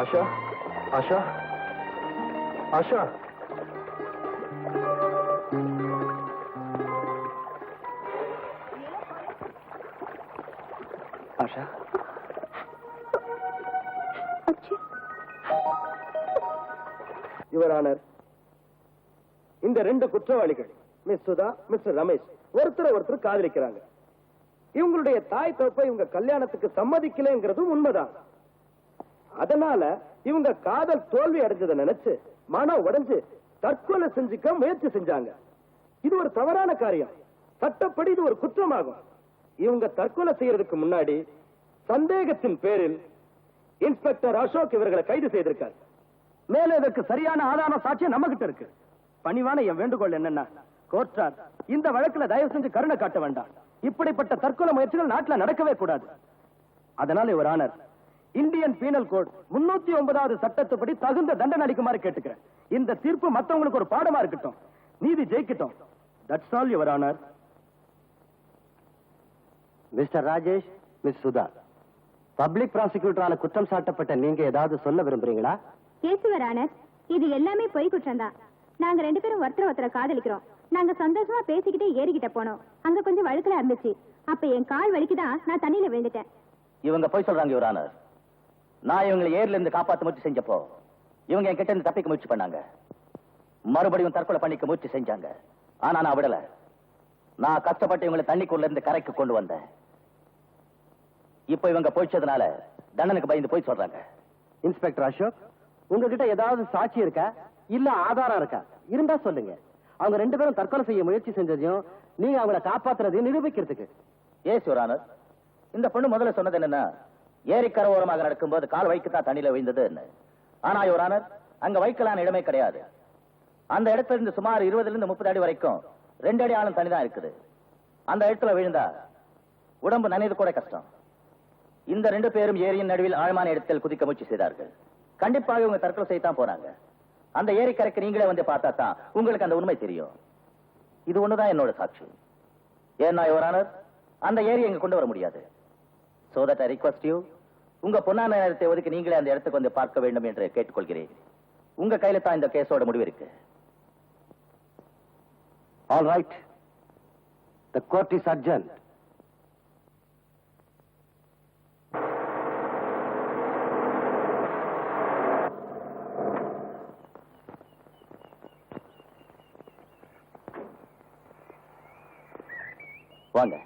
ஆஷா, ஆஷா, ஆஷா. ஆஷா, யுவர் ஆனர், இந்த ரெண்டு குற்றவாளிகள் மிஸ் சுதா, மிஸ்டர் ரமேஷ் ஒருத்தர் காதலிக்கிறாங்க. இவங்களுடைய தாய் தகப்ப இவங்க கல்யாணத்துக்கு சம்மதிக்கலைங்கிறதும் உண்மைதான். அதனால இவங்க காதல் தோல்வி அடைஞ்சதை நினைச்சு மனம் உடைஞ்சு தற்கொலை செஞ்சுக்க முயற்சி செஞ்சாங்க. இது ஒரு தவறான காரியம். சட்டப்படி இது ஒரு குற்றமாகும். இவங்க தற்கொலை செய்யறதுக்கு முன்னாடி சந்தேகத்தின் பேரில் இன்ஸ்பெக்டர் அசோக் இவர்களை கைது செய்திருக்கார். மேலே இதற்கு சரியான ஆதார சாட்சியம் நம்ம கிட்ட இருக்கு. பணிவான என் வேண்டுகோள் என்னன்னா, கோர்ட்டார் இந்த வழக்குல தயவு செஞ்சு கருணை காட்ட வேண்டாம். இப்படிப்பட்ட தற்கொலை முயற்சிகள் நாட்டுல நடக்கவே கூடாது. அதனால your honour, Indian penal code 309வது சட்டத்துப்படி தகுந்த தண்டனை அளிக்குமாறு கேட்டுக்கிறேன். இந்த தீர்ப்பு மத்தவங்களுக்கு ஒரு பாடமா இருக்கட்டும். நீதி ஜெயிக்கட்டும். That's all your honour. Mister Rajesh, Miss Sudha, public ப்ராசிக்யூட்டரால குற்றம் சாட்டப்பட்ட நீங்க ஏதாவது சொல்ல விரும்புறீங்களா? யுவர் ஆனர், இது எல்லாமே பொய் குற்றம் தான். நாங்க 2 பேரும் ஒருத்தரை காதலிக்கிறோம். நாங்க சந்தோஷமா பேசிக்கிட்டே ஏறிக்கிட்ட போனோம். அங்க கொஞ்சம் வழுக்கலா இருந்துச்சு. அப்ப என் கால் வலிக்குதான் நான் தண்ணியில விழுந்துட்டேன். இவங்க போய் சொல்றாங்க யுவர் ஆனர். நான் இவங்களை ஏர்ல இருந்து காப்பாத்த முயற்சி செஞ்சப்போ இவங்க என் கிட்ட இருந்து தப்பிக்க முயற்சி பண்ணாங்க. மறுபடியும் தற்கொலை பண்ணிக்க முயற்சி செஞ்சாங்க. ஆனா நான் விடல. நான் கஷ்டப்பட்டு இவங்களை தண்ணிக்குள்ள இருந்து கரைக்கு கொண்டு வந்தேன். இப்ப இவங்க போயிச்சதுனால தண்டனுக்கு பயந்து போய் சொல்றாங்க. இன்ஸ்பெக்டர் அசோக், உங்ககிட்ட ஏதாவது சாட்சி இருக்கா, இல்ல ஆதாரம் இருக்கா? இருந்தா சொல்லுங்க. அவங்க 2 பேரும் தற்கொலை செய்ய முயற்சி செஞ்சதையும் நீங்க அவங்கள காப்பாத்துறதையும் நிரூபிக்கிறதுக்கு. ஏஸ் யுவர் ஆனர், இந்த பொண்ணு முதல்ல சொன்னது என்னன்னா, ஏரிக்கரை ஓரமாக நடக்கும்போது கால் வைக்கத்தான் தண்ணியில விழுந்தது. ஆனா யுவர் ஆனர், அங்க வைக்கலான இடமே கிடையாது. அந்த இடத்துல இருந்து சுமார் 20 to 30 அடி வரைக்கும் 2 அடி ஆழம் தண்ணி தான் இருக்குது. அந்த இடத்துல விழுந்தா உடம்பு நனைது கூட கஷ்டம். இந்த 2 பேரும் ஏரியின் நடுவில் ஆழமான இடத்தில் குதிக்க முயற்சி செய்தார்கள். கண்டிப்பாக இவங்க தற்கொலை செய்யத்தான் போனாங்க. அந்த ஏரிக்கரைக்கு நீங்களே வந்து பார்த்தா தான் உங்களுக்கு அந்த உண்மை தெரியும். இது ஒண்ணுதான் என்னோட சாட்சி. ஏன்னா யுவர் ஆனர், அந்த ஏரி எங்க கொண்டு வர முடியாது. So that I request you, உங்க பொன்னான நேரத்தை ஒதுக்கி நீங்களே அந்த இடத்துக்கு வந்து பார்க்க வேண்டும் என்று கேட்டுக்கொள்கிறேன். உங்க கையில தான் இந்த கேஸோட முடிவு இருக்கு. All right. The court is adjourned. வாங்க.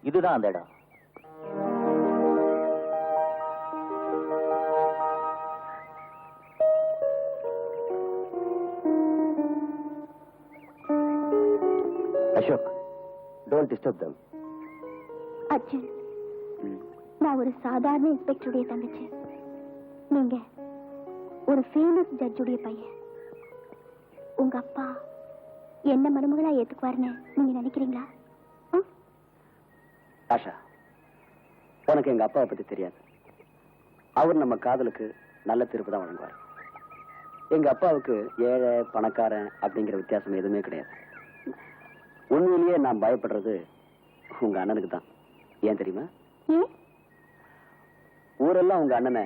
இதுதான் அந்த இடம். Ashok, don't disturb them. Arjun, நான் ஒரு சாதாரண இன்ஸ்பெக்டருடைய தங்கச்சி. நீங்க ஒரு ஃபேமஸ் ஜட்ஜுடைய பையன். உங்க அப்பா என்ன மருமகளா ஏத்துக்குவாருன்னு நீங்க நினைக்கிறீங்களா? ஆஷா, உனக்கு எங்க அப்பாவை பத்தி தெரியாது. அவர் நம்ம காதலுக்கு நல்ல தீர்ப்பு தான் வழங்குவார். எங்க அப்பாவுக்கு ஏழை பணக்காரன் அப்படிங்கிற வித்தியாசம் எதுவுமே கிடையாது. உண்மையிலேயே நான் பயப்படுறது உங்க அண்ணனுக்கு தான். ஏன் தெரியுமா? ஊரெல்லாம் உங்க அண்ணனை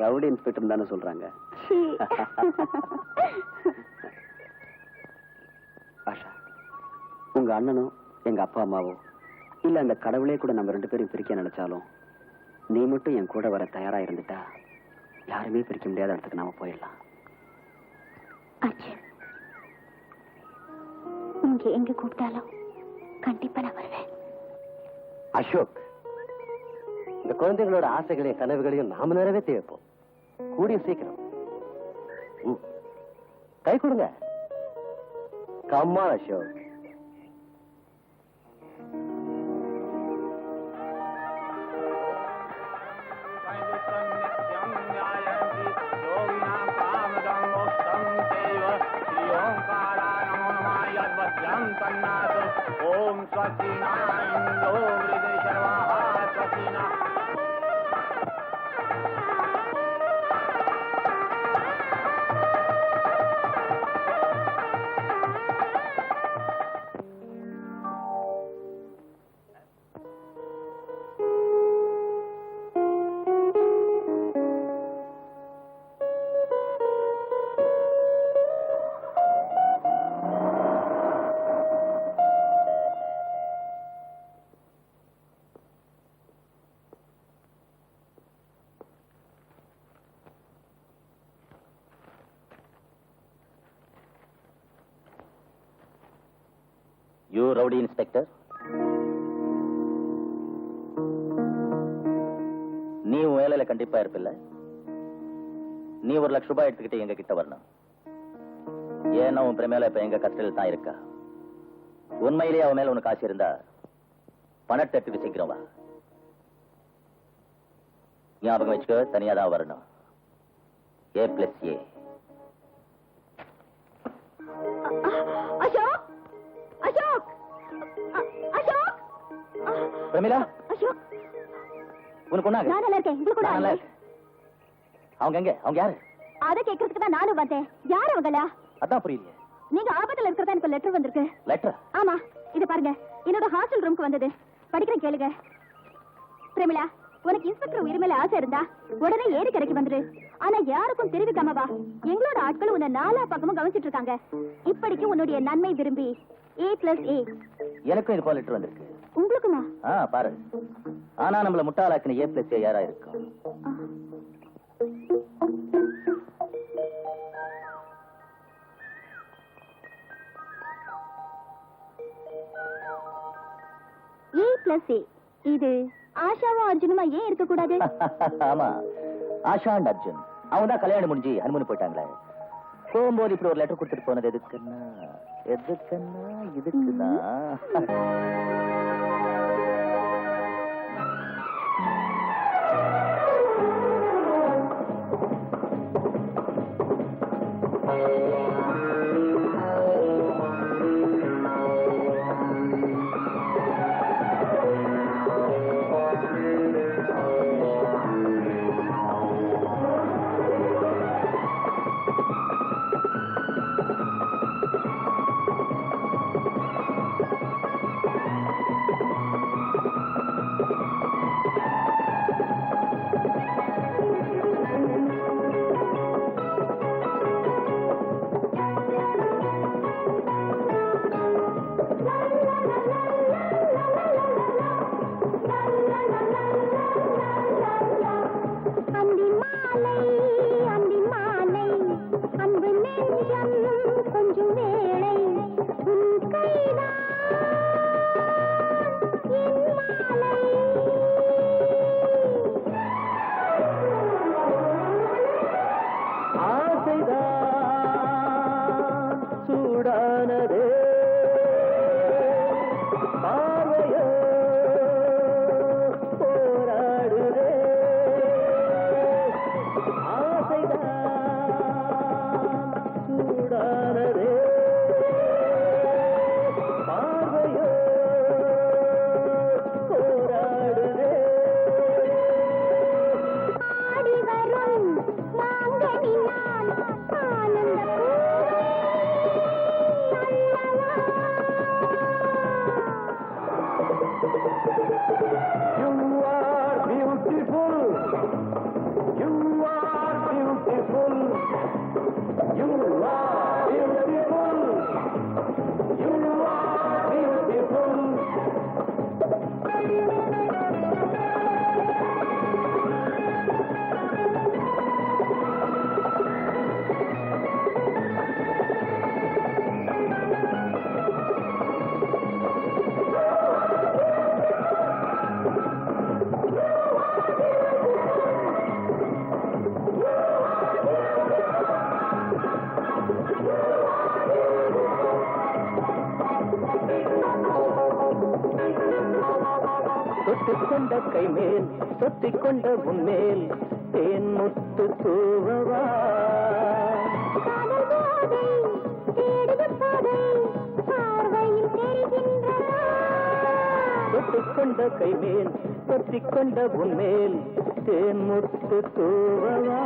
ரவுடி இன்ஸ்பெக்டர் தானே சொல்றாங்க. ஆஷா, உங்க அண்ணனும் எங்க அப்பா அம்மாவோ இல்ல அந்த கடவுளே கூட நம்ம 2 பேரும் பிரிக்க நினைச்சாலும் நீ மட்டும் என் கூட வர தயாரா இருந்துட்டா யாருமே பிரிக்க முடியாத இடத்துக்கு நாம போயிடலாம். அர்ஜுன், நீங்க எங்க கூப்பிட்டாலும் கண்டிப்பா நான் வருவேன். அசோக், இந்த குழந்தைகளோட ஆசைகளையும் கனவுகளையும் நாம நிறைவேற்றி வைப்போம். கூடிய சீக்கிரம். கை கொடுங்க. Come on, Ashok. Om Swastina Indo Vrideshwarvaha Swastina. You rowdy inspector, நீ உன் வேலையில கண்டிப்பா இருப்பில்ல. நீ 1 லட்சம் ரூபாய் எடுத்துக்கிட்டு எங்க கிட்ட வரணும். ஏன்னா உன் பிரமேல இப்ப எங்க கஸ்டடியில் தான் இருக்கா. உண்மையிலேயே அவன் மேல உனக்கு ஆசை இருந்தா பணத்தை எடுத்துட்டு சீக்கிரம் வா. ஞாபகம் வச்சுக்க, தனியா தான் வரணும். A+A. அசோக், அசோக், அசோக், பிரமிளா, அசோக். உனக்கு ஒண்ணாக? நான் நல்லா இருக்கேன். உங்களுக்கு நான் நல்லா கூட இருக்கேன். அவங்க எங்க? அவங்க யாரு? அதை கேட்கறதுக்கு தான் நானும் வந்தேன். யார் அவங்களா? அதான் புரியலையே. நீங்க ஆபத்துல இருக்கிறதா எனக்கு லெட்டர் வந்திருக்கு. லெட்டர்? ஆமா, இது பாருங்க. என்னோட ஹாஸ்டல் ரூமுக்கு வந்தது. படிக்கிறேன், கேளுங்க. பிரமிளா, உனக்கு இன்ஸ்பெக்டர் உயிர் மேல ஆசை இருந்தா உடனே ஏரி கரைக்கு வந்துரு. ஆனா யாருக்கும் தெரிவிக்காம வா. எங்களோட ஆட்கள் உன்னை நாலா பக்கமும் கவனிச்சிட்டு இருக்காங்க. இப்படிக்கு உன்னுடைய நன்மை விரும்பி A+A. எனக்கும் இது போல லெட்டர் வந்திருக்கு. உங்களுக்குமா? பாரு. ஆனா நம்மள முட்டாளாக்கின A+A யாரா இருக்கும்? A+A. இது ஆஷாவும் அர்ஜுனுமா ஏன் இருக்க கூடாது? ஆமா, ஆஷா அண்ட் அர்ஜுன் அவங்க தான் கல்யாணம் முடிஞ்சு ஹனிமூன் போயிட்டாங்களே. போகும்போது இப்படி ஒரு லெட்டர் கொடுத்துட்டு போனது எதுக்குன்னா இதுக்குதான். தொட்டுக்கொண்ட கை மேல் சொத்திக்கொண்ட உன்மேல் தேன் முத்து தூவவா. தொட்டுக்கொண்ட கை மேல் சொத்திக்கொண்ட உன்மேல் தேன் முத்து தூவவா.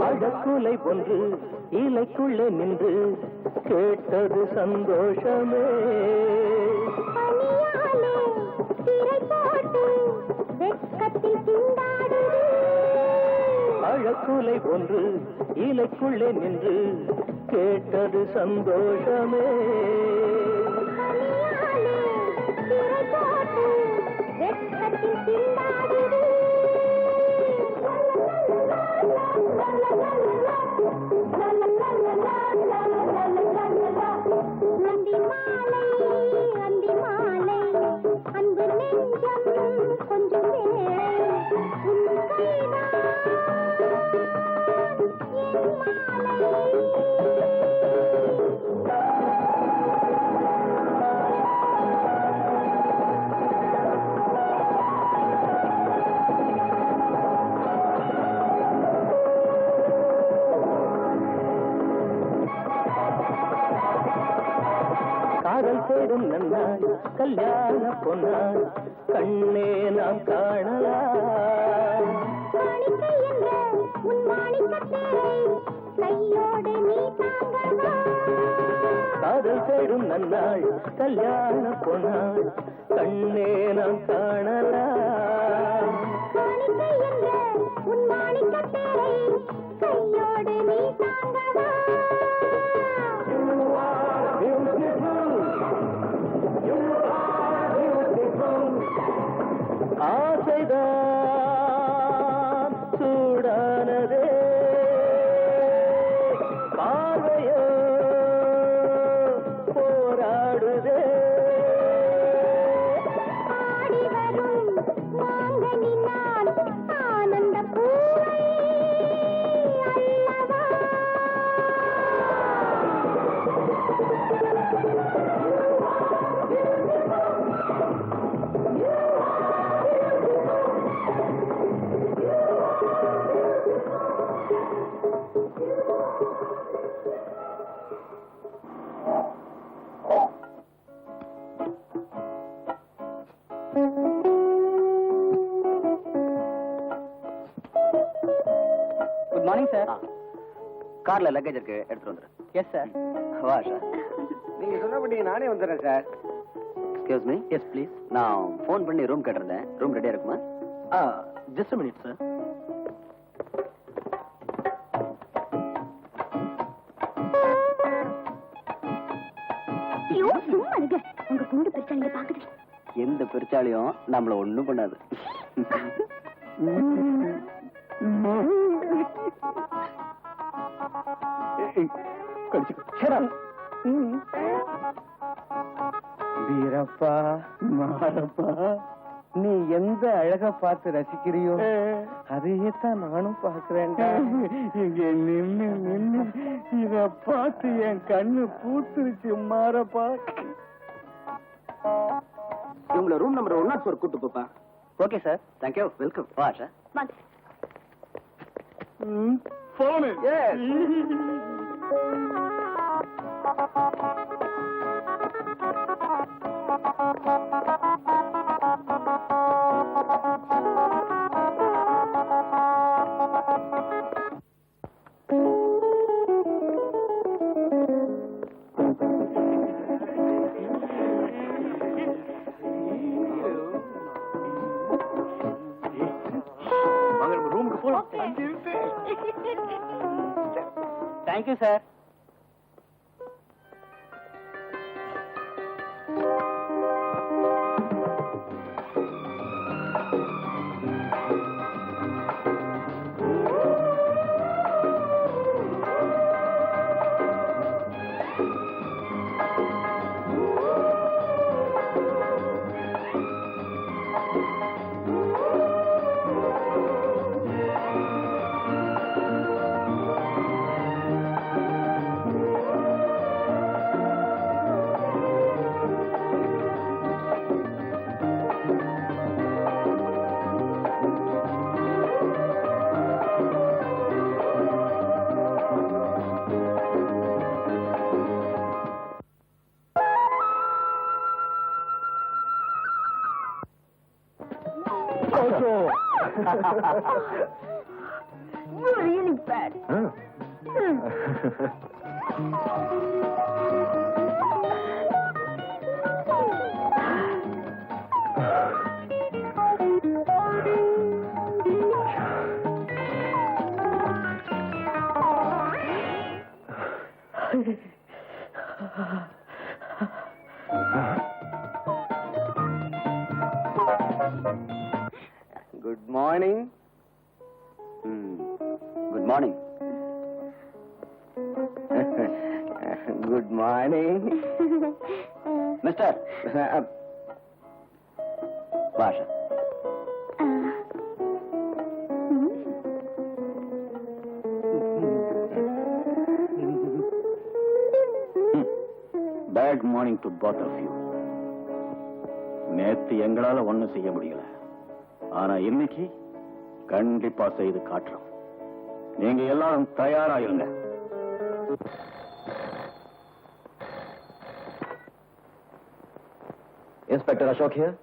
அடக்குலை ஒன்று இலைக்குள்ளே நின்று கேட்டது சந்தோஷமே. அழக்குலை ஒன்று இலைக்குள்ளே நின்று கேட்டது சந்தோஷமே. la la la la la la la la la la la தேடும் நன்னாள் கல்யாண பொன்னாள் கண்ணே நாம் காணலாம். காணிக்கை என்ற உன் மாணிக்கத்தேரை கையோடு நீ தாங்கவா. காதல் தேடும் நன்னாள் கல்யாண பொன்னாள் கண்ணே நாம் காணலாம். காணிக்கை என்ற உன் மாணிக்கத்தேரை கையோடு நீ தாங்கவா. ஆசைதான் சூடானதே பார்வையோ போராடுதே. ஆடி வரும் மாங்கனினால் ஆனந்த பூவை அல்லவா. Good morning sir. கார்ல லக்கேஜ் இருக்கு, எடுத்துட்டு வந்துரு. Yes sir. வா சார். நீங்க சொன்னபடி நானே வந்துடுறேன் sir. Excuse me. Yes please. நான் ஃபோன் பண்ணி ரூம் கேட்டிருந்தேன். ரூம் ரெடியா இருக்குமா? Just minute sir. ஐயோ, சும்மா இருங்க. உங்க கூடு பிரச்சனையை பாக்குது. எந்த பெருச்சாலையும் நம்மள ஒண்ணும் பண்ணாது. வீரப்பா மாரப்பா, நீ எந்த அழக பார்த்து ரசிக்கிறியோ அதையே தான் நானும் பாக்குறேன். இங்க நின்னு நின்னு இத பார்த்து என் கண்ணு பூத்துருச்சு மாரப்பா. இவங்கள ரூம் நம்பர் 104 கூட்டு போப்பா. Okay sir. தேங்க்யூ. வெல்கம். வா சார். வாங்க. போனு thank you sir. You're really bad. Good morning. Good morning. Good morning Mister. Basha. Bad morning to both of you. நேத்து எங்களால ஒண்ணும் செய்ய முடியல, ஆனா இன்னைக்கு கண்டிப்பா செய்து காட்டுறோம். நீங்க எல்லாரும் தயாராயிருங்க. Inspector Ashok here.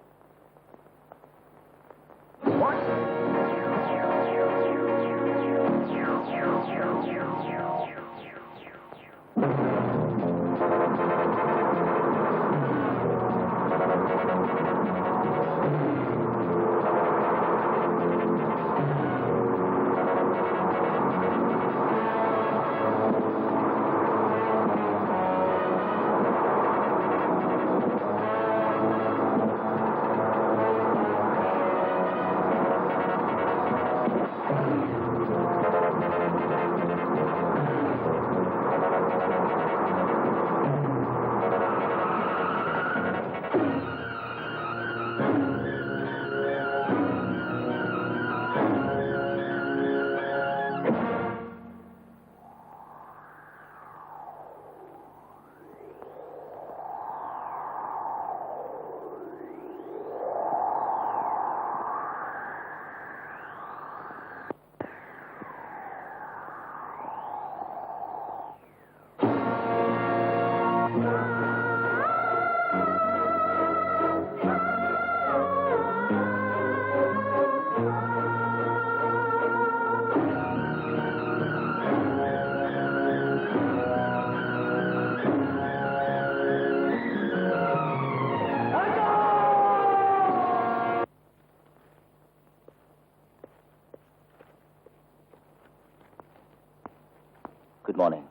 Good morning.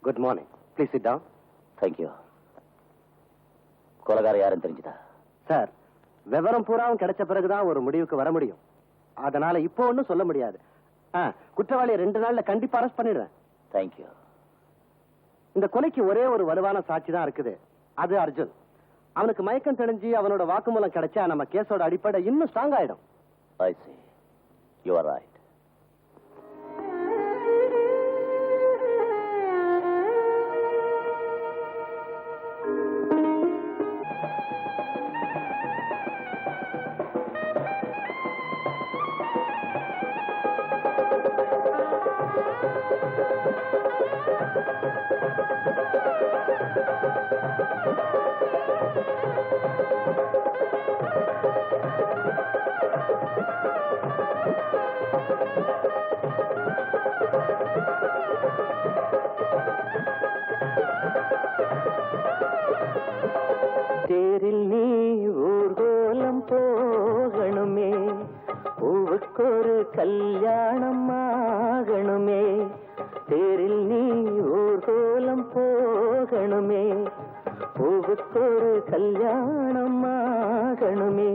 Good morning. Please sit down. Thank you. கொலகார யாருன்னு தெரிஞ்சுதா? சார், விவரம் பூராவும் கிடைச்ச பிறகுதான் ஒரு முடிவுக்கு வர முடியும். அதனால இப்போ ஒன்னும் சொல்ல முடியாது. குற்றவாளியை 2 நாள்ல கண்டிப்பா அரெஸ்ட் பண்ணிடுறேன். Thank you. இந்த கொலைக்கு ஒரே ஒரு வலுவான சாட்சி தான் இருக்குது. அது அர்ஜுன். அவனுக்கு மயக்கம் தெளிஞ்சு அவனோட வாக்குமூலம் கிடைச்சா நம்ம கேஸோட அடிப்படை இன்னும் ஸ்ட்ராங் ஆயிடும். I see. You are right. தேரில் நீ ஊர்கோலம் போகணுமே, பூவுக்கொரு கல்யாணம் ஆகணுமே. தேரில் நீ ஊர்கோலம் போகணுமே, பூவுக்கொரு கல்யாணம் ஆகணுமே.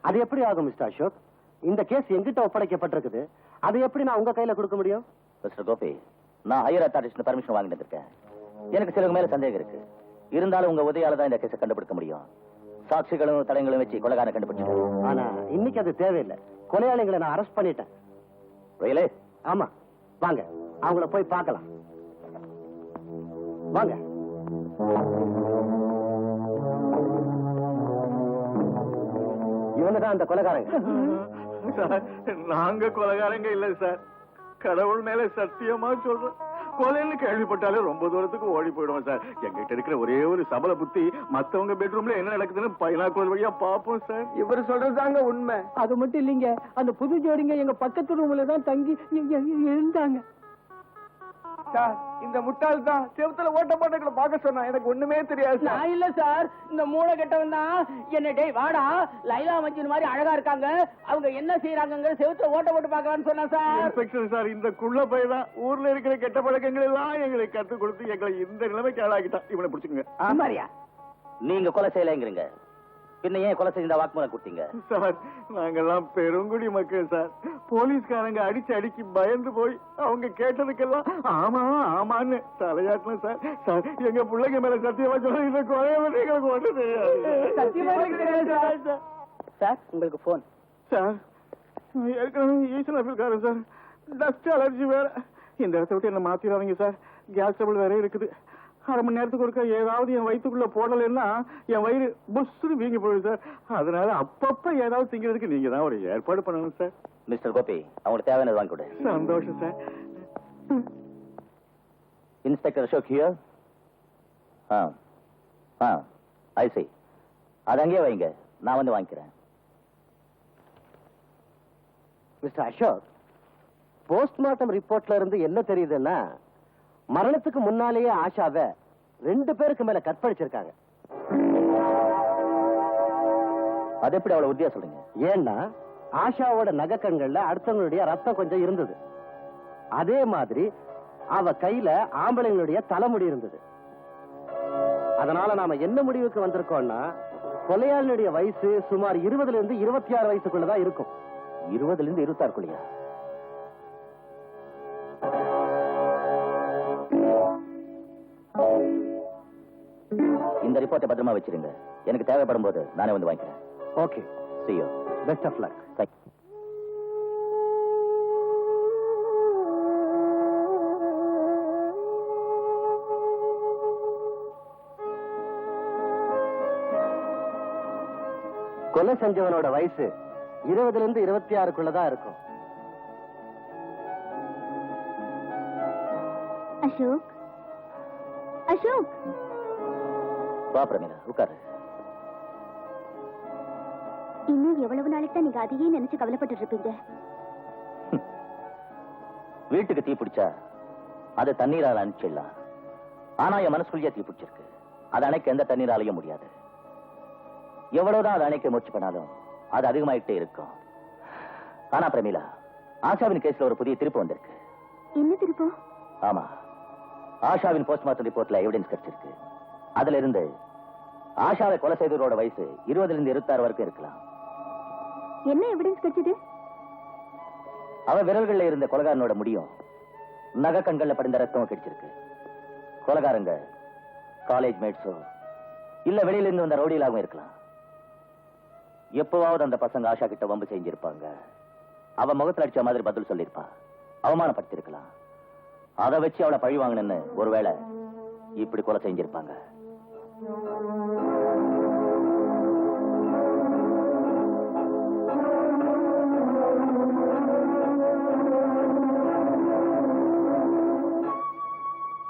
அது எப்படி ஆகும் மிஸ்டர் அசோக்? இந்த கேஸ் எங்கிட்ட ஒப்படைக்கப்பட்டிருக்குது. அதை எப்படி நான் உங்க கையில கொடுக்க முடியும்? மிஸ்டர் கோபி, நான் ஹையர் அத்தாரிட்டிஸ் பர்மிஷன் வாங்கிட்டு இருக்கேன். எனக்கு சிலருக்கு மேல சந்தேகம் இருக்கு. இருந்தாலும் உங்க உதவியால தான் இந்த கேஸை கண்டுபிடிக்க முடியும். சாட்சிகளும் தடயங்களும் வச்சு கொலைகாரனை கண்டுபிடிச்சிட்டேன். ஆனா இன்னைக்கு அது தேவையில்லை. கொலையாளிகளை நான் அரெஸ்ட் பண்ணிட்டேன். ரயிலே? ஆமா, வாங்க அவங்கள போய் பார்க்கலாம். வாங்க. இவங்க தான் அந்த கொலைகாரங்க. சார், நாங்க கொலைகாரங்க இல்ல சார். கடவுள் மேல சத்தியமா சொல்றோம், கொலைன்னு கேள்விப்பட்டாலே ரொம்ப தூரத்துக்கு ஓடி போயிடுவோம் சார். எங்கிட்ட இருக்கிற ஒரே ஒரு சபல புத்தி, மத்தவங்க பெட்ரூம்ல என்ன நடக்குதுன்னு பைனாக்குலர் வழியா பாப்போம் சார். இவர் சொல்றதாங்க உண்மை. அது மட்டும் இல்லைங்க, அந்த புது ஜோடிங்க எங்க பக்கத்து ரூம்ல தான் தங்கி இருந்தாங்க. சார், இந்த முட்டாள் தான் செவத்துல ஓட்ட போட்டு பார்க்க சொன்னா. எனக்கு ஒண்ணுமே தெரியாது. நான் இல்ல சார், இந்த மூளை கெட்டவன் தான் என்ன, டேய் வாடா, லைலா மஜ்னு மாதிரி அழகா இருக்காங்க, அவங்க என்ன செய்யறாங்க செவத்துல ஓட்ட போட்டு பார்க்கலான்னு சொன்னா சார். இன்ஸ்பெக்டர் சார், இந்த குள்ள பையதான் ஊர்ல இருக்கிற கெட்ட பழக்கங்கள் எல்லாம் எங்களுக்கு கற்றுக் கொடுத்து எங்களை இந்த நிலைமைக்கு ஆளாக்கிட்டான். இவனை பிடிச்சுங்க. ஆமாரியா, நீங்க கொலை செய்யலைங்கிறீங்க, பின்ன ஏன் கொலை செஞ்ச வாக்குமூலம் கொடுத்தீங்க? சார், நாங்கெல்லாம் பெருங்குடி மக்கள் சார். போலீஸ்காரங்க அடிச்சு பயந்து போய் அவங்க கேட்டதுக்கெல்லாம் ஆமா ஆமான்னு தலையாட்டணும் சார். சார், எங்க பிள்ளைங்க மேல சத்தியமா சொல்ல இந்த கொலையை பற்றி எங்களுக்கு ஒன்றும் தெரியாது. சத்தியமா எனக்கு தெரியாது சார். சார், உங்களுக்கு போன். சார், ஏற்கனவே ஈசன் அபில்காரன் சார். டஸ்ட் அலர்ஜி வேற. இந்த இடத்த விட்டு என்ன மாத்திடாதீங்க சார். கேஸ் டபுள் வேற இருக்குது. அரை மணி நேரத்துக்கு ஒருக்க ஏதாவது என் வயிற்றுக்குள்ள போடலைன்னா என் வயிறு புஷ்னு வீங்கி போயிடும் சார். அதனால அப்பப்ப ஏதாவது திங்கிறதுக்கு நீங்க தான் ஒரு ஏற்பாடு பண்ணணும் சார். மிஸ்டர் கோபி, அவங்களுக்கு தேவையானது வாங்கி கொடு. சந்தோஷம் sir. Inspector Ashok here. I see. அது அங்கேயே வைங்க, நான் வந்து வாங்கிக்கிறேன். மிஸ்டர் அசோக், போஸ்ட்மார்ட்டம் ரிப்போர்ட்ல இருந்து என்ன தெரியுதுன்னா, மரணத்துக்கு முன்னாலேயே ஆஷாவை 2 பேருக்கு மேல கற்பழிச்சிருக்காங்க. அது எப்படி அவ்வளவு உறுதியா சொல்றீங்க? ஏன்னா ஆஷாவோட நகக்கண்கள்ல அடுத்தவங்களுடைய ரத்தம் கொஞ்சம் இருந்தது. அதே மாதிரி அவ கையில ஆம்பளைங்களுடைய தலைமுடி இருந்தது. அதனால நாம என்ன முடிவுக்கு வந்திருக்கோம்னா, கொலையாளினுடைய வயசு சுமார் 20 இருந்து 26 வயசுக்குள்ளதான் இருக்கும். 20 இருந்து 26 இந்த ரிப்போர்ட்டை பத்திரமா வச்சிருங்க. எனக்கு தேவைப்படும் போது நானே வந்து வாங்கிக்கிறேன். Okay, see you. Best of luck. Thank you. கொலை செஞ்சவனோட வயசு 20 இருந்து 26க்குள்ளதான் இருக்கும். அசோக், அசோக், வா பிரமீளா, உட்காரு. இன்னும் எவ்வளவு நாளைக்கு தான் நீங்க அதையே நினைச்சு கவலைப்பட்டு இருப்பீங்க? வீட்டுக்கு தீ பிடிச்சா அது தண்ணீரால அணைச்சிடலாம். ஆனா என் மனசுக்குள்ளேயே தீ பிடிச்சிருக்கு. அது அணைக்க எந்த தண்ணீராலையும் முடியாது. எவ்வளவுதான் அதை அணைக்க முயற்சி பண்ணாலும் அது அதிகமாயிட்டே இருக்கும். ஆனா பிரமீளா, ஆஷாவின் கேஸ்ல ஒரு புதிய திருப்பு வந்திருக்கு. என்ன திருப்பம்? ஆமா, ஆஷாவின் போஸ்ட்மார்ட்டம் ரிப்போர்ட்ல எவிடன்ஸ் கிடைச்சிருக்கு. அதுல இருந்து ஆஷாவை கொலை செய்தவரோட வயசு 20 இருந்து 26 வரைக்கும் இருக்கலாம். என்ன எவிடன்ஸ் கிடைச்சது? அவ விரல்கள்ல இருந்த கொலைகாரனோட முடியும், நகை கண்கள்ல படிந்த ரத்தமும் கிடைச்சிருக்கு. கொலைகாரங்க காலேஜ் மேட்ஸோ இல்ல வெளியில இருந்து வந்த ரவுடியிலாகவும் இருக்கலாம். எப்பவாவது அந்த பசங்க ஆஷா கிட்ட வம்பு செஞ்சிருப்பாங்க. அவ முகத்துல அடிச்ச மாதிரி பதில் சொல்லிருப்பா. அவமானப்படுத்திருக்கலாம். அதை வச்சு அவளை பழி வாங்கணும்னு ஒருவேளை இப்படி கொலை செஞ்சிருப்பாங்க.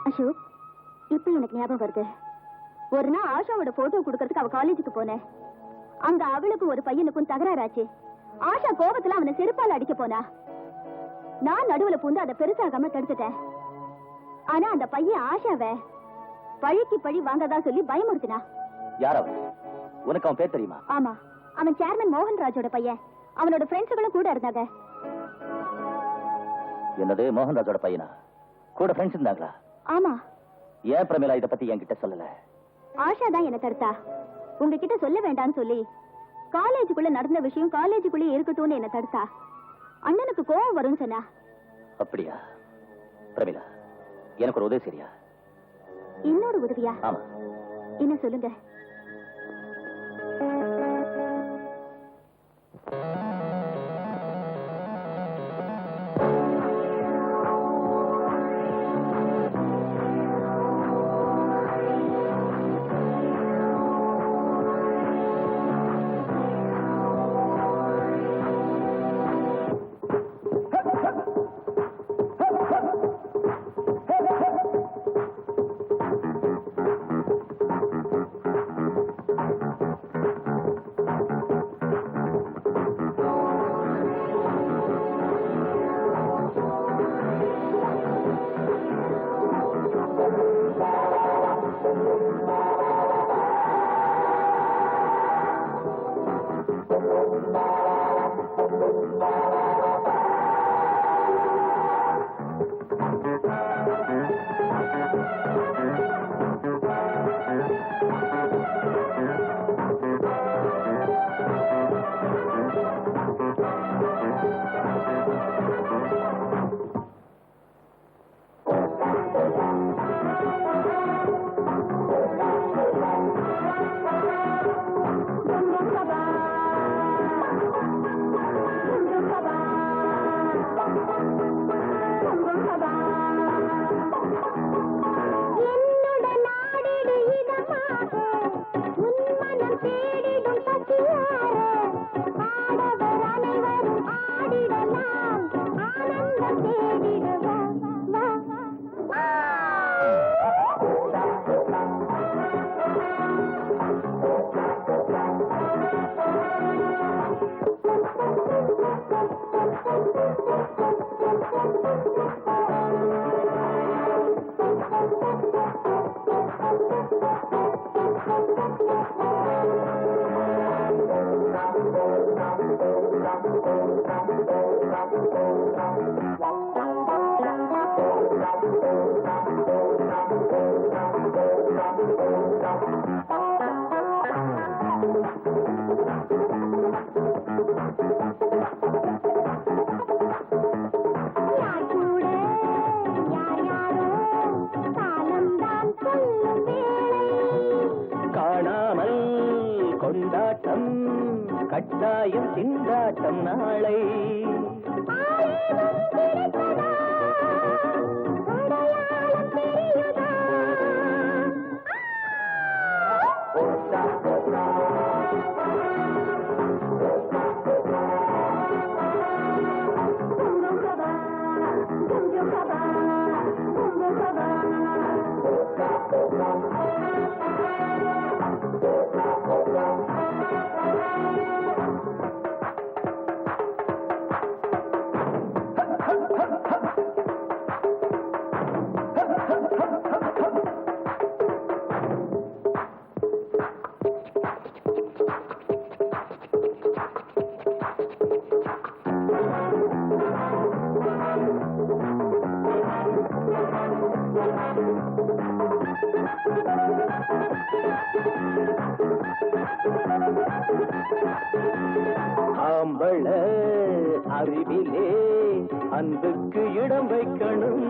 அசோக், இப்ப எனக்கு ஞாபகம் வருது. ஒரு நாள் ஆஷாவோட போட்டோ கொடுக்கறதுக்கு அவ காலேஜுக்கு போனேன். அங்க அவளுக்கு ஒரு பையனுக்கும் தகராறாச்சு. ஆஷா கோபத்துல அவனை செருப்பால அடிக்க போனா. நான் நடுவுல பூந்து அதை பெருசாகாம தடுத்துட்டேன். ஆனா அந்த பையன் ஆஷாவை பழிக்கு பழி வாங்கதா சொல்லி பயமுறுத்தினா. யார் அவன்? உனக்கு அவன் பேர் தெரியுமா? ஆமா, அவன் சேர்மன் மோகன்ராஜோட பையன். அவனோட ஃப்ரெண்ட்ஸுகளும் கூட இருந்தாங்க. என்னது, மோகன்ராஜோட பையனா? கூட ஃப்ரெண்ட்ஸ் இருந்தாங்களா? ஆமா. ஏன் பிரமீளா இத பத்தி என்கிட்ட சொல்லல? ஆஷா தான் என்ன தடுத்தா. உங்ககிட்ட சொல்ல வேண்டாம்னு சொல்லி காலேஜுக்குள்ள நடந்த விஷயம் காலேஜுக்குள்ளே இருக்கட்டும்னு என்ன தடுத்தா. அண்ணனுக்கு கோவம் வரும்னு சொன்னா. அப்படியா? பிரமீளா, எனக்கு ஒரு உதவி சரியா? இன்னொரு உதவியா? ஆமா. என்ன சொல்லுங்க. காணாமல் கொண்டாட்டம் கட்டாயம் திண்டாட்டம் நாளை ஆம்பள அறிவிலே அன்புக்கு இடம் வைக்கணும்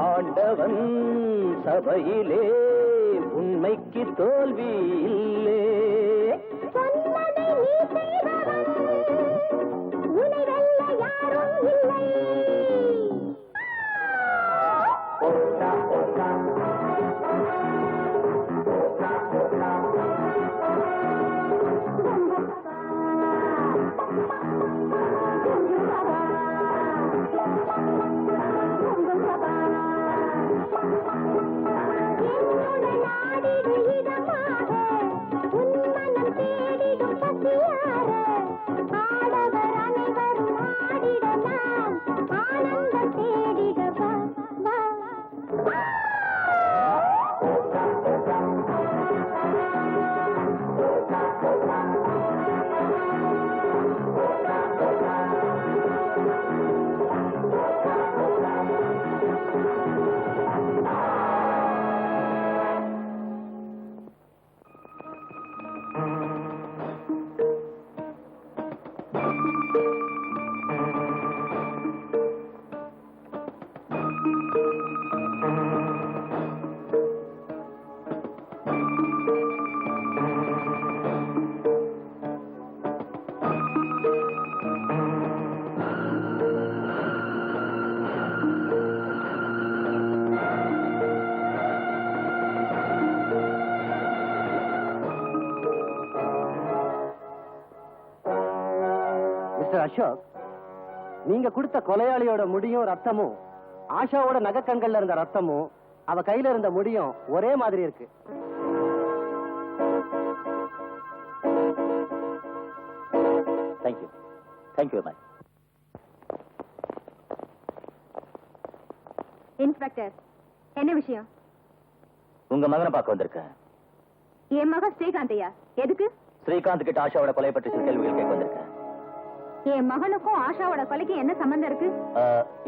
ஆண்டவன் சபையிலே உண்மைக்கு தோல்வி இல்லே மிஸ்டர் அசோக், நீங்க கொடுத்த கொலையாளியோட முடியும் ரத்தமும் ஆஷாவோட நகக்கண்கள்ல இருந்த ரத்தமும் அவ கையில இருந்த முடியும் ஒரே மாதிரி இருக்கு. Thank you thank you ma'am. இன்ஸ்பெக்டர், என்ன விஷயம்? உங்க மகனை பார்க்க வந்திருக்கேன். என் மகன் ஸ்ரீகாந்தையா? எதுக்கு? ஸ்ரீகாந்த் கிட்ட ஆஷாவோட கொலை பற்றி சில கேள்விகள் கேட்க வந்திருக்கேன். என் மகனுக்கும் ஆஷாவோட கொலைக்கு என்ன சம்பந்தம் இருக்கு?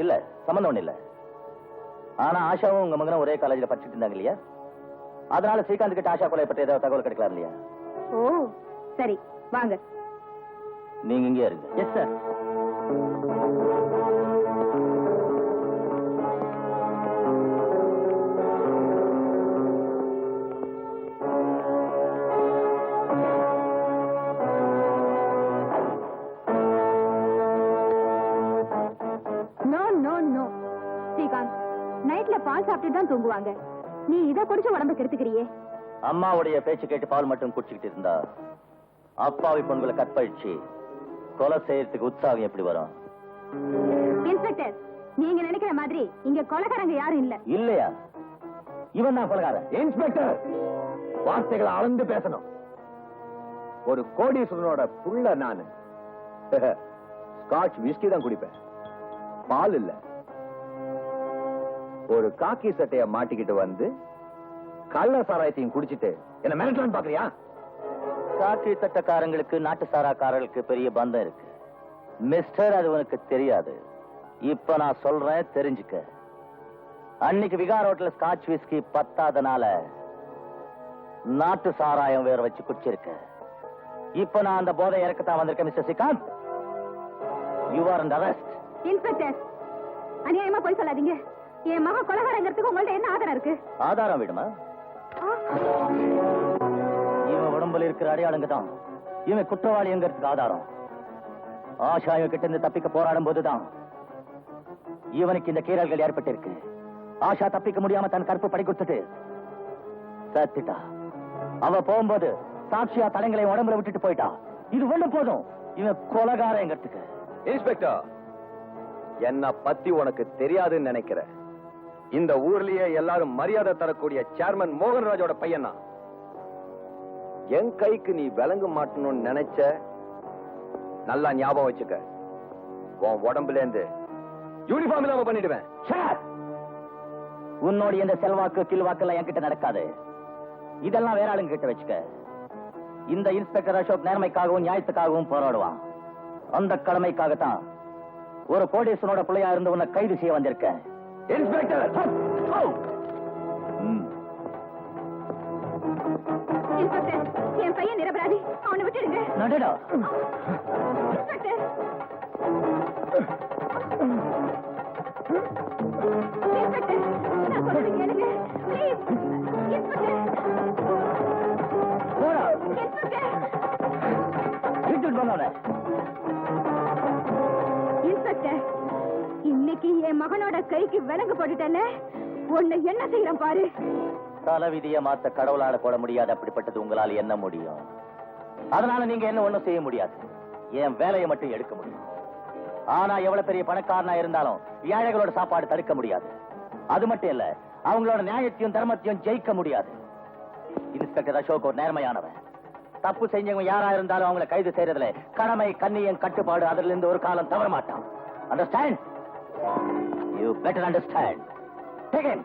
இல்ல, சம்பந்தம் ஒண்ணு இல்ல. ஆனா ஆஷாவும் உங்க மகனும் ஒரே காலேஜ்ல படிச்சுட்டு இருந்தாங்க இல்லையா? அதனால ஸ்ரீகாந்த் கிட்ட ஆஷா கொலை பற்றி ஏதாவது தகவல் கிடைக்கலாம் இல்லையா? ஓ சரி வாங்க. நீங்க இங்கே இருங்க. Yes sir. No no no Srikanth, நைட்ல பால் சாப்பிட்டு தான் தூங்குவாங்க. நீ இதை குடிச்சு உடம்பு கெடுத்துக்கிறியே. அம்மாவுடைய பேச்சு கேட்டு பால் மட்டும் குடிச்சுக்கிட்டு இருந்தா அப்பாவி பொண்ணுகளை கற்பழிச்சு கொலை செய்யறதுக்கு உற்சாகம் எப்படி வரும்? இன்ஸ்பெக்டர், நீங்க நினைக்கிற மாதிரி இங்க கொலைகாரங்க யாரும் இல்ல. இல்லையா? இவன் தான் கொலைகாரன். இன்ஸ்பெக்டர், வார்த்தைகளை அளந்து பேசணும். ஒரு கோடீஸ்வரனோட புள்ள நானு. ஸ்காட்ச் விஸ்கி தான் குடிப்பேன், பால் இல்ல. ஒரு காக்கி சட்டைய மாட்டிக்கிட்டு வந்து கள்ள சாராயத்தையும் குடிச்சிட்டு என்ன மிரட்டலான்னு பாக்குறியா? காக்கி சட்டக்காரங்களுக்கு நாட்டு சாராக்காரர்களுக்கு பெரிய பந்தம் இருக்கு மிஸ்டர், அது உனக்கு தெரியாது. இப்ப நான் சொல்றேன், தெரிஞ்சுக்க. அன்னைக்கு விகார் ஹோட்டல் ஸ்காட்ச் விஸ்கி பத்தாதனால நாட்டு சாராயம் வேற வச்சு குடிச்சிருக்க. இப்ப நான் அந்த போதை இறக்கத்தான் வந்திருக்கேன் mister Srikanth. You are under arrest. Inspector, அநியாயமா போய் சொல்லாதீங்க. என் மகன் கொலைகாரங்கிறதுக்கு உங்கள்ட்ட என்ன ஆதாரம் இருக்கு? ஆதாரம் விடுமா? இவன் உடம்புல இருக்கிற அடையாளங்க தான் இவன் குற்றவாளிங்கிறதுக்கு ஆதாரம். ஆஷா இவன் கிட்ட இருந்து தப்பிக்க போராடும் போதுதான் இவனுக்கு இந்த கீறல்கள் ஏற்பட்டிருக்கு. ஆஷா தப்பிக்க முடியாம தன் கற்பு படி கொடுத்துட்டு சத்திட்டா. அவ போகும்போது சாட்சியா தலைங்களை உடம்புல விட்டுட்டு போயிட்டா. இது ஒண்ணு போதும் இவன் கொலைகாரங்கிறதுக்கு. இன்ஸ்பெக்டர், என்ன பத்தி உனக்கு தெரியாதுன்னு நினைக்கிற. இந்த ஊர்லயே எல்லாரும் மரியாதை தரக்கூடிய சேர்மன் மோகன்ராஜோட பையன் தான். என் கைக்கு நீ விளங்க மாட்டணும்னு நினைச்ச, நல்லா ஞாபகம் வச்சுக்க, உன் உடம்புல இருந்து யூனிஃபார்ம் இல்லாம பண்ணிடுவேன். உன்னோட இந்த செல்வாக்கு கில்வாக்கு எல்லாம் என்கிட்ட நடக்காது. இதெல்லாம் வேற ஆளுங்க கிட்ட வச்சுக்க. இந்த இன்ஸ்பெக்டர் அசோக் நேர்மைக்காகவும் நியாயத்துக்காகவும் போராடுவான். அந்த கடமைக்காகத்தான் ஒரு கோடீஸ்வரனோட பிள்ளையா இருந்து உன்னை கைது செய்ய வந்திருக்கேன். இன்ஸ்பெக்டர், இன்ஸ்பெக்டர், என் பையன் நிரபராதி, அவனை விட்டுடுங்க. நடுடா. இன்ஸ்பெக்டர், இன்ஸ்பெக்டர், நான் சொல்றது கேளுங்க. Please, inspector. போடா. இன்ஸ்பெக்டர். விட்டுட்டு போங்க. இன்ஸ்பெக்டர், இன்னைக்கு என் மகனோட கைக்கு விலங்கு போட்டுட்டேன்னு உன்னை என்ன செய்யறேன் பாரு. தலைவிதியை மாத்த கடவுளால போட முடியாது. அப்படிப்பட்டது உங்களால என்ன முடியும்? அதனால நீங்க என்ன ஒண்ணும் செய்ய முடியாது. என் வேலையை மட்டும் எடுக்க முடியும். ஆனா எவ்வளவு பெரிய பணக்காரனா இருந்தாலும் ஏழைகளோட சாப்பாடு தடுக்க முடியாது. அது மட்டும் இல்ல, அவங்களோட நியாயத்தையும் தர்மத்தையும் ஜெயிக்க முடியாது. இன்ஸ்பெக்டர் அசோக் ஒரு நேர்மையானவன். தப்பு செஞ்சவங்க யாரா இருந்தாலும் அவங்களை கைது செய்யறதுல கடமை, கண்ணியம், கட்டுப்பாடு, அதுல இருந்து ஒரு காலம் தவற மாட்டான். Understand? You better understand. Take him.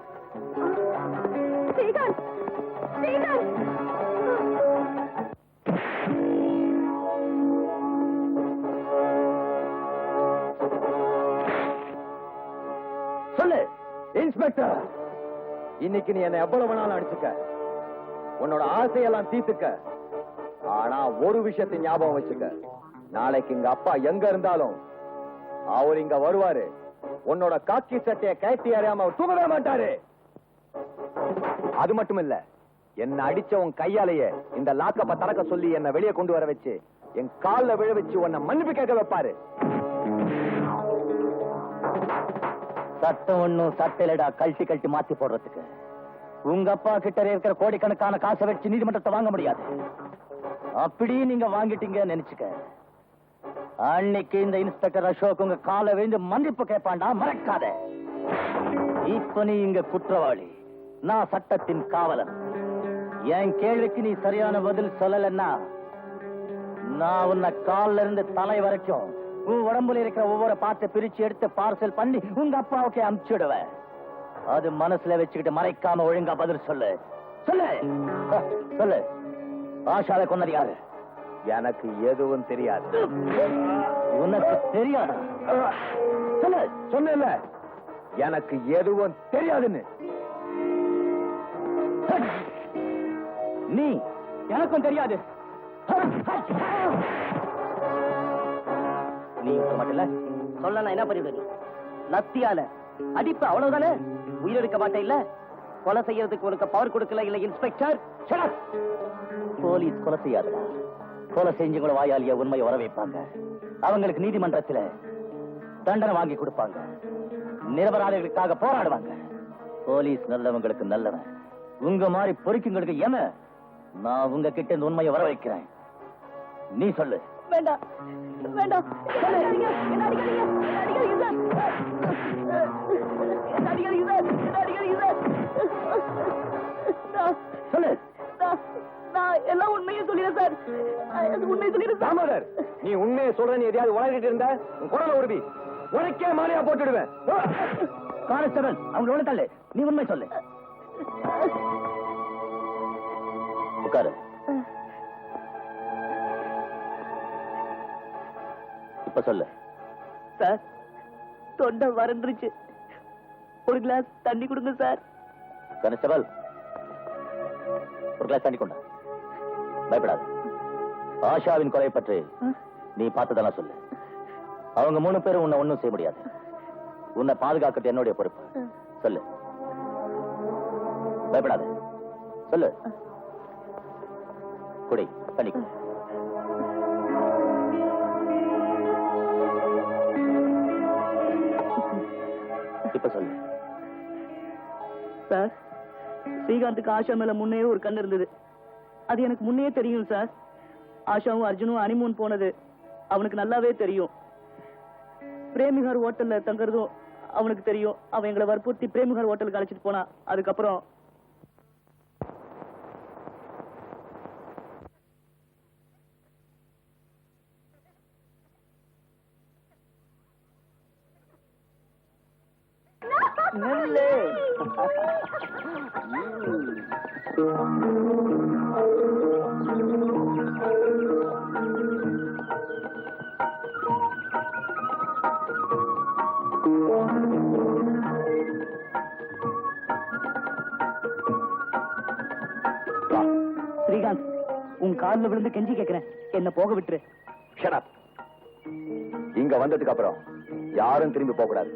Srikanth, Srikanth. சொல்லு. இன்ஸ்பெக்டர், இன்னைக்கு நீ என்ன எவ்வளவு வேணாலும் அடிச்சுக்க, உன்னோட ஆசையெல்லாம் தீர்த்துக்க. ஆனா ஒரு விஷயத்தை ஞாபகம் வச்சுக்க, நாளைக்கு எங்க அப்பா எங்க இருந்தாலும் அவர் இங்க வருவாரு. உன்னோட காக்கி சட்டைய கட்டி அறியாம அவர் தூங்கவே மாட்டாரு. அது மட்டும் இல்ல, என்ன அடிச்ச உன் கையாலேயே இந்த லாக்கப்ப திறக்க சொல்லி என்ன வெளியே கொண்டு வர வச்சு என் கால்ல விழ வச்சு உன்னை மன்னிப்பு கேட்க வைப்பாரு. சட்டம் ஒண்ணும் சட்டையிலடா கழட்டி கழட்டி மாத்தி போடுறதுக்கு. உங்க அப்பா கிட்ட இருக்கிற கோடிக்கணக்கான காசை வச்சு நீதிமன்றத்தை வாங்க முடியாது. அப்படி நீங்க வாங்கிட்டீங்கன்னு நினைச்சுக்க. அன்னைக்கு இந்த இன்ஸ்பெக்டர் அசோக் உங்க காலை விழுந்து மன்னிப்பு கேட்பாண்டா, மறக்காத. இப்ப நீ இங்க குற்றவாளி, நான் சட்டத்தின் காவலன். என் கேள்விக்கு நீ சரியான பதில் சொல்லலன்னா நான் உன்னை கால்ல இருந்து தலை வரைக்கும் உன் உடம்புல இருக்கிற ஒவ்வொரு பாட்டை பிரிச்சு எடுத்து பார்சல் பண்ணி உங்க அப்பாவுக்கு அனுப்பிச்சுடுவேன். அது மனசுல வச்சுக்கிட்டு மறைக்காம ஒழுங்கா பதில் சொல்லு. சொல்லு சொல்லு. ஆஷாவை கொன்னது யாரு? எனக்கு எதுவும் தெரியாது. உனக்கு தெரியாது? சொல்லு. சொன்ன எனக்கு எதுவும் தெரியாதுன்னு. நீ எனக்கும் தெரியாது. நீ மட்டும் சொல்ல நான் என்ன பண்ணிவிடு? நீ லத்தியால அடிப்பு அவ்வளவுதானே, உயிரெடுக்க மாட்டேன். இல்ல கொலை செய்யறதுக்கு உனக்கு பவர் கொடுக்கல. இல்ல இன்ஸ்பெக்டர், போலீஸ் கொலை செய்யாதுடா. கொலை செஞ்சவங்கள வாயாலிய உண்மையை வர வைப்பாங்க. அவங்களுக்கு நீதிமன்றத்துல தண்டனை வாங்கி கொடுப்பாங்க. நிரபராதிகளுக்காக போராடுவாங்க. போலீஸ் நல்லவங்களுக்கு நல்லவன். உங்க மாதிரி பொறுக்குங்களுக்கு என்ன? நான் உங்க கிட்ட இந்த உண்மையை வர வைக்கிறேன். நீ சொல்லு. வேண்டாம் வேண்டாம், சொல்லு. நான் எல்லாம் உண்மையை சொல்லிடுறேன் சார். உண்மையை சொல்லிடுறேன். தாமோதர், நீ உண்மையை சொல்ற. நீ எதையாவது உளறிட்டு இருந்த குரலை உருவி உனக்கே மாலையா போட்டுடுவேன். கான்ஸ்டபிள், அவங்களோட தள்ளு. நீ உண்மை சொல்லு. உட்காரு. இப்ப சொல்லு. சார், தொண்டை வறண்டுருச்சு. ஒரு கிளாஸ் தண்ணி கொடுங்க சார். கான்ஸ்டபிள், ஒரு கிளாஸ் தண்ணி கொண்டா. பயப்படாது. ஆஷாவின் கொலை பற்றி நீ பார்த்ததெல்லாம் சொல்லு. அவங்க 3 பேரும் உன்னை ஒண்ணும் செய்ய முடியாது. உன்னை பாதுகாக்கட்டு என்னுடைய பொறுப்பு. சொல்லு. பயப்படாது. சொல்லு. குடி தண்ணி குடி. இப்ப சொல்லு. சார், ஸ்ரீகாந்துக்கு ஆஷா மேல முன்னே ஒரு கண் இருந்தது. அது எனக்கு முன்னே தெரியும் சார். ஆஷாவும் அர்ஜுனும் ஹனிமூன் போனது அவனுக்கு நல்லாவே தெரியும். பிரேமிகார் ஹோட்டல்ல தங்கறதும் அவனுக்கு தெரியும். அவன் எங்களை வற்புறுத்தி பிரேமிகார் ஹோட்டலுக்கு அழைச்சிட்டு போனா. அதுக்கப்புறம் நெல்லு. ஸ்ரீகாந்த், உன் காலில் விழுந்து கெஞ்சி கேட்கிறேன், என்ன போக விட்டுரு. Shut up. இங்க வந்ததுக்கு அப்புறம் யாரும் திரும்பி போக கூடாது.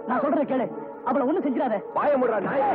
நான் சொல்றேன் கேளு. அவளை ஒண்ணும் செஞ்சிடாத. வாய முடுறா நாய்.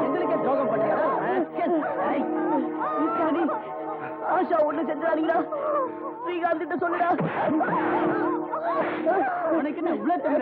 எங்களுக்கே துரோகம் பண்ணுறா. ஆஷா ஒண்ணு செஞ்சாதீங்களா? ஸ்ரீகாந்த் கிட்ட சொல்லுடா. உனக்கு என்ன இவ்வளவு தமிழ்?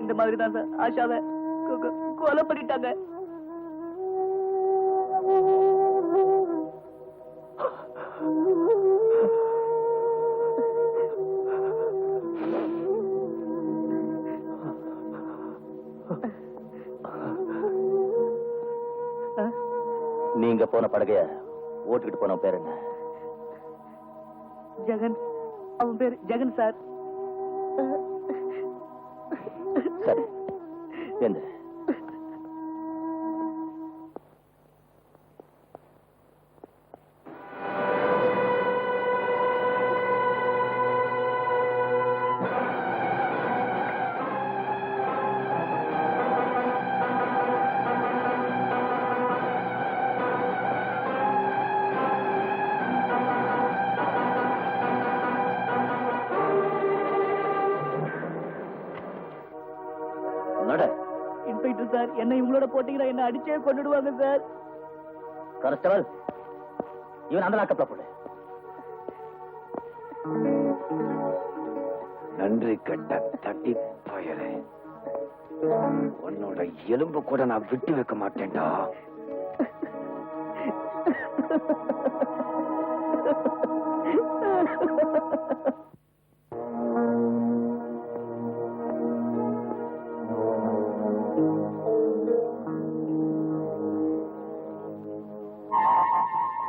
இந்த மாதிரி தான் சார் ஆஷாவை கொலை பண்ணிட்டாங்க. நீங்க போன படகைய ஓட்டுக்கிட்டு போன பேர் என்ன? ஜெகன். அவன் பேர் ஜெகன் சார். சரி என்ன இன்ஸ்பெக்டர் சார், என்ன இவங்களோட போட்டீங்கன்னா என்ன அடிச்சே கொண்டுடுவாங்க சார். கான்ஸ்டபிள், இவன் அந்த லாக்கப்ல போடு. நன்றி கட்ட தட்டி பயலே, உன்னோட எலும்பு கூட நான் விட்டு வைக்க மாட்டேன்டா.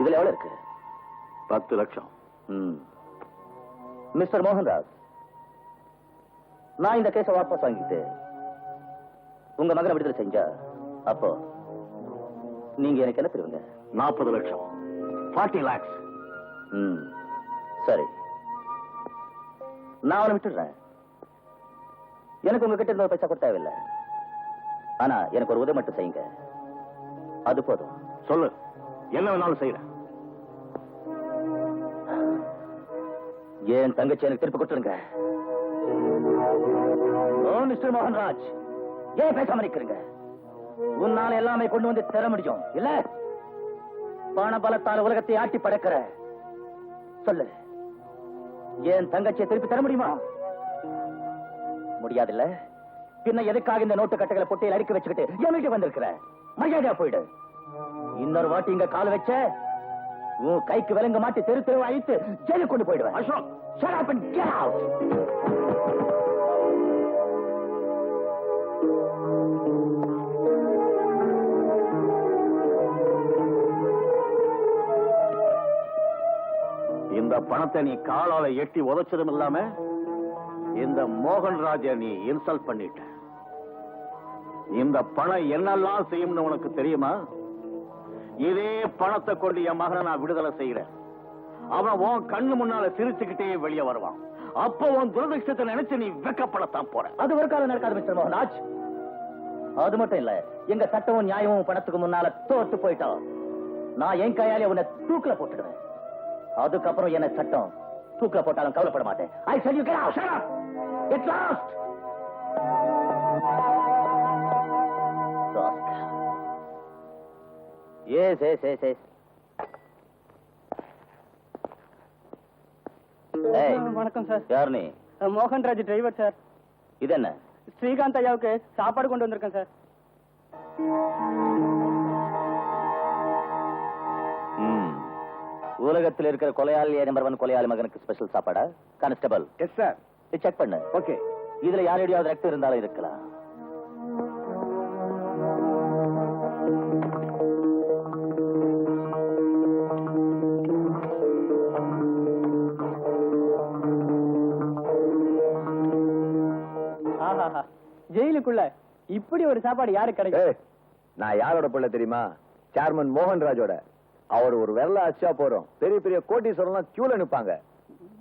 இதுல எவ்வளவு இருக்கு? 10 லட்சம். மிஸ்டர் மோகன்ராஜ், நான் இந்த கேஸை வாபஸ் வாங்கிட்டு உங்க மகனை விடுதலை செஞ்சா அப்போ நீங்க எனக்கு என்ன தருவீங்க? 40 லட்சம். 40 lakhs. சரி, நான் அவனை விட்டுடுறேன். எனக்கு உங்ககிட்ட இருந்த பைசா கூட தேவையில்லை. ஆனா எனக்கு ஒரு உதவி மட்டும் செய்யுங்க, அது போதும். சொல்லு, என்ன வேணாலும் செய்யறேன். என் தங்கச்சி எனக்கு திருப்பி கொடுத்துருங்க. மிஸ்டர் மோகன்ராஜ், ஏன் பேசாம இருக்கிறீங்க? உன்னால எல்லாமே கொண்டு வந்து தர முடியும் இல்ல? பண பலத்தால் உலகத்தை ஆட்டி படைக்கிற சொல்லு, என் தங்கச்சியை திருப்பி தர முடியுமா? முடியாதுல்ல? பின்ன எதுக்காக இந்த நோட்டு கட்டைகளை பொட்டியில் அடுக்கி வச்சுக்கிட்டு என் வீட்டுக்கு வந்திருக்கிற? மரியாதையா போயிடு. இன்னொரு வாட்டி இங்க கால் வச்ச உன் கைக்கு விலங்க மாட்டி தெரு தெருவா அழித்து ஜெயிலுக்கு கொண்டு போயிடுவேன். Ashok, shut up and get out. இந்த பணத்தை நீ காலால எட்டி உதைச்சதும் இல்லாம இந்த மோகன்ராஜ நீ இன்சல்ட் பண்ணிட்ட. இந்த பணம் என்னெல்லாம் செய்யும்னு உனக்கு தெரியுமா? இதே பணத்தை கொண்டு என் மகனை நான் விடுதலை செய்யறேன். அவன் உன் கண்ணு முன்னால சிரிச்சுக்கிட்டே வெளியே வருவான். அப்போ உன் துரதிருஷ்டத்தை நினைச்சு நீ வெக்கப்படத்தான் போற. அது ஒரு காலம் நடக்காது மிஸ்டர் மோகன்ராஜ். அது மட்டும் இல்ல, எங்க சட்டமும் நியாயமும் பணத்துக்கு முன்னால தோத்து போயிட்டோம். நான் என் கையாலே உன்னை தூக்குல போட்டுடுவேன். அதுக்கப்புறம் என்ன சட்டம் தூக்குல போட்டாலும் கவலைப்பட மாட்டேன். I said you get out. Shut up. Get lost. Yes, yes, yes, yes. Hey. வணக்கம் சார். யார் நீ? Mohanraj driver sir. இது என்ன? ஸ்ரீகாந்த் ஐயாவுக்கு சாப்பாடு கொண்டு வந்திருக்கேன் சார். உலகத்தில் இருக்கிற கொலையாளி நம்பர் 1 கொலையாளி மகனுக்கு ஸ்பெஷல் சாப்பாடா? கான்ஸ்டபிள். Yes sir. செக் பண்ணு. ஓகே. இதுல யாரையாவது ரத்தம் இருந்தாலும் இருக்கலாம். ஜெயிலுக்குள்ள இப்படி ஒரு சாப்பாடு யாருக்கு கிடைக்கும்? நான் யாரோட பிள்ளை தெரியுமா? சேர்மன் மோகன்ராஜோட. அவர் ஒரு வெள்ள அச்சா போறோம், பெரிய பெரிய கோட்டீஸ்வரம்லாம் கியூல நிப்பாங்க.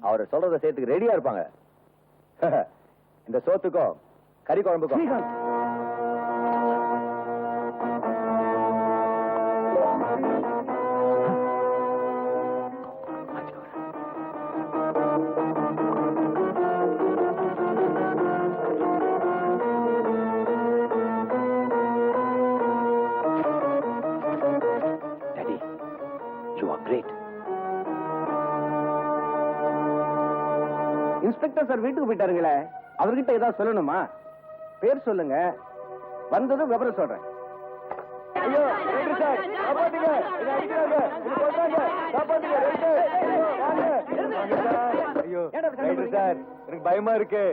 அவர் சொல்றத சேர்த்துக்கு ரெடியா இருப்பாங்க. இந்த சோத்துக்கும் கறி குழம்புக்கும். Daddy, you are great. Inspector sir வீட்டுக்கு போயிட்டாருங்களே, அவர்கிட்ட ஏதாவது சொல்லணுமா? பேர் சொல்லுங்க, வந்ததும் விவரம் சொல்றேன். ஐயோ சார், காப்பாத்துங்க, என்ன அடிக்கிறாங்க, என்ன கொல்றாங்க, காப்பாத்துங்க. ஐயோ சார், எனக்கு பயமா இருக்கு.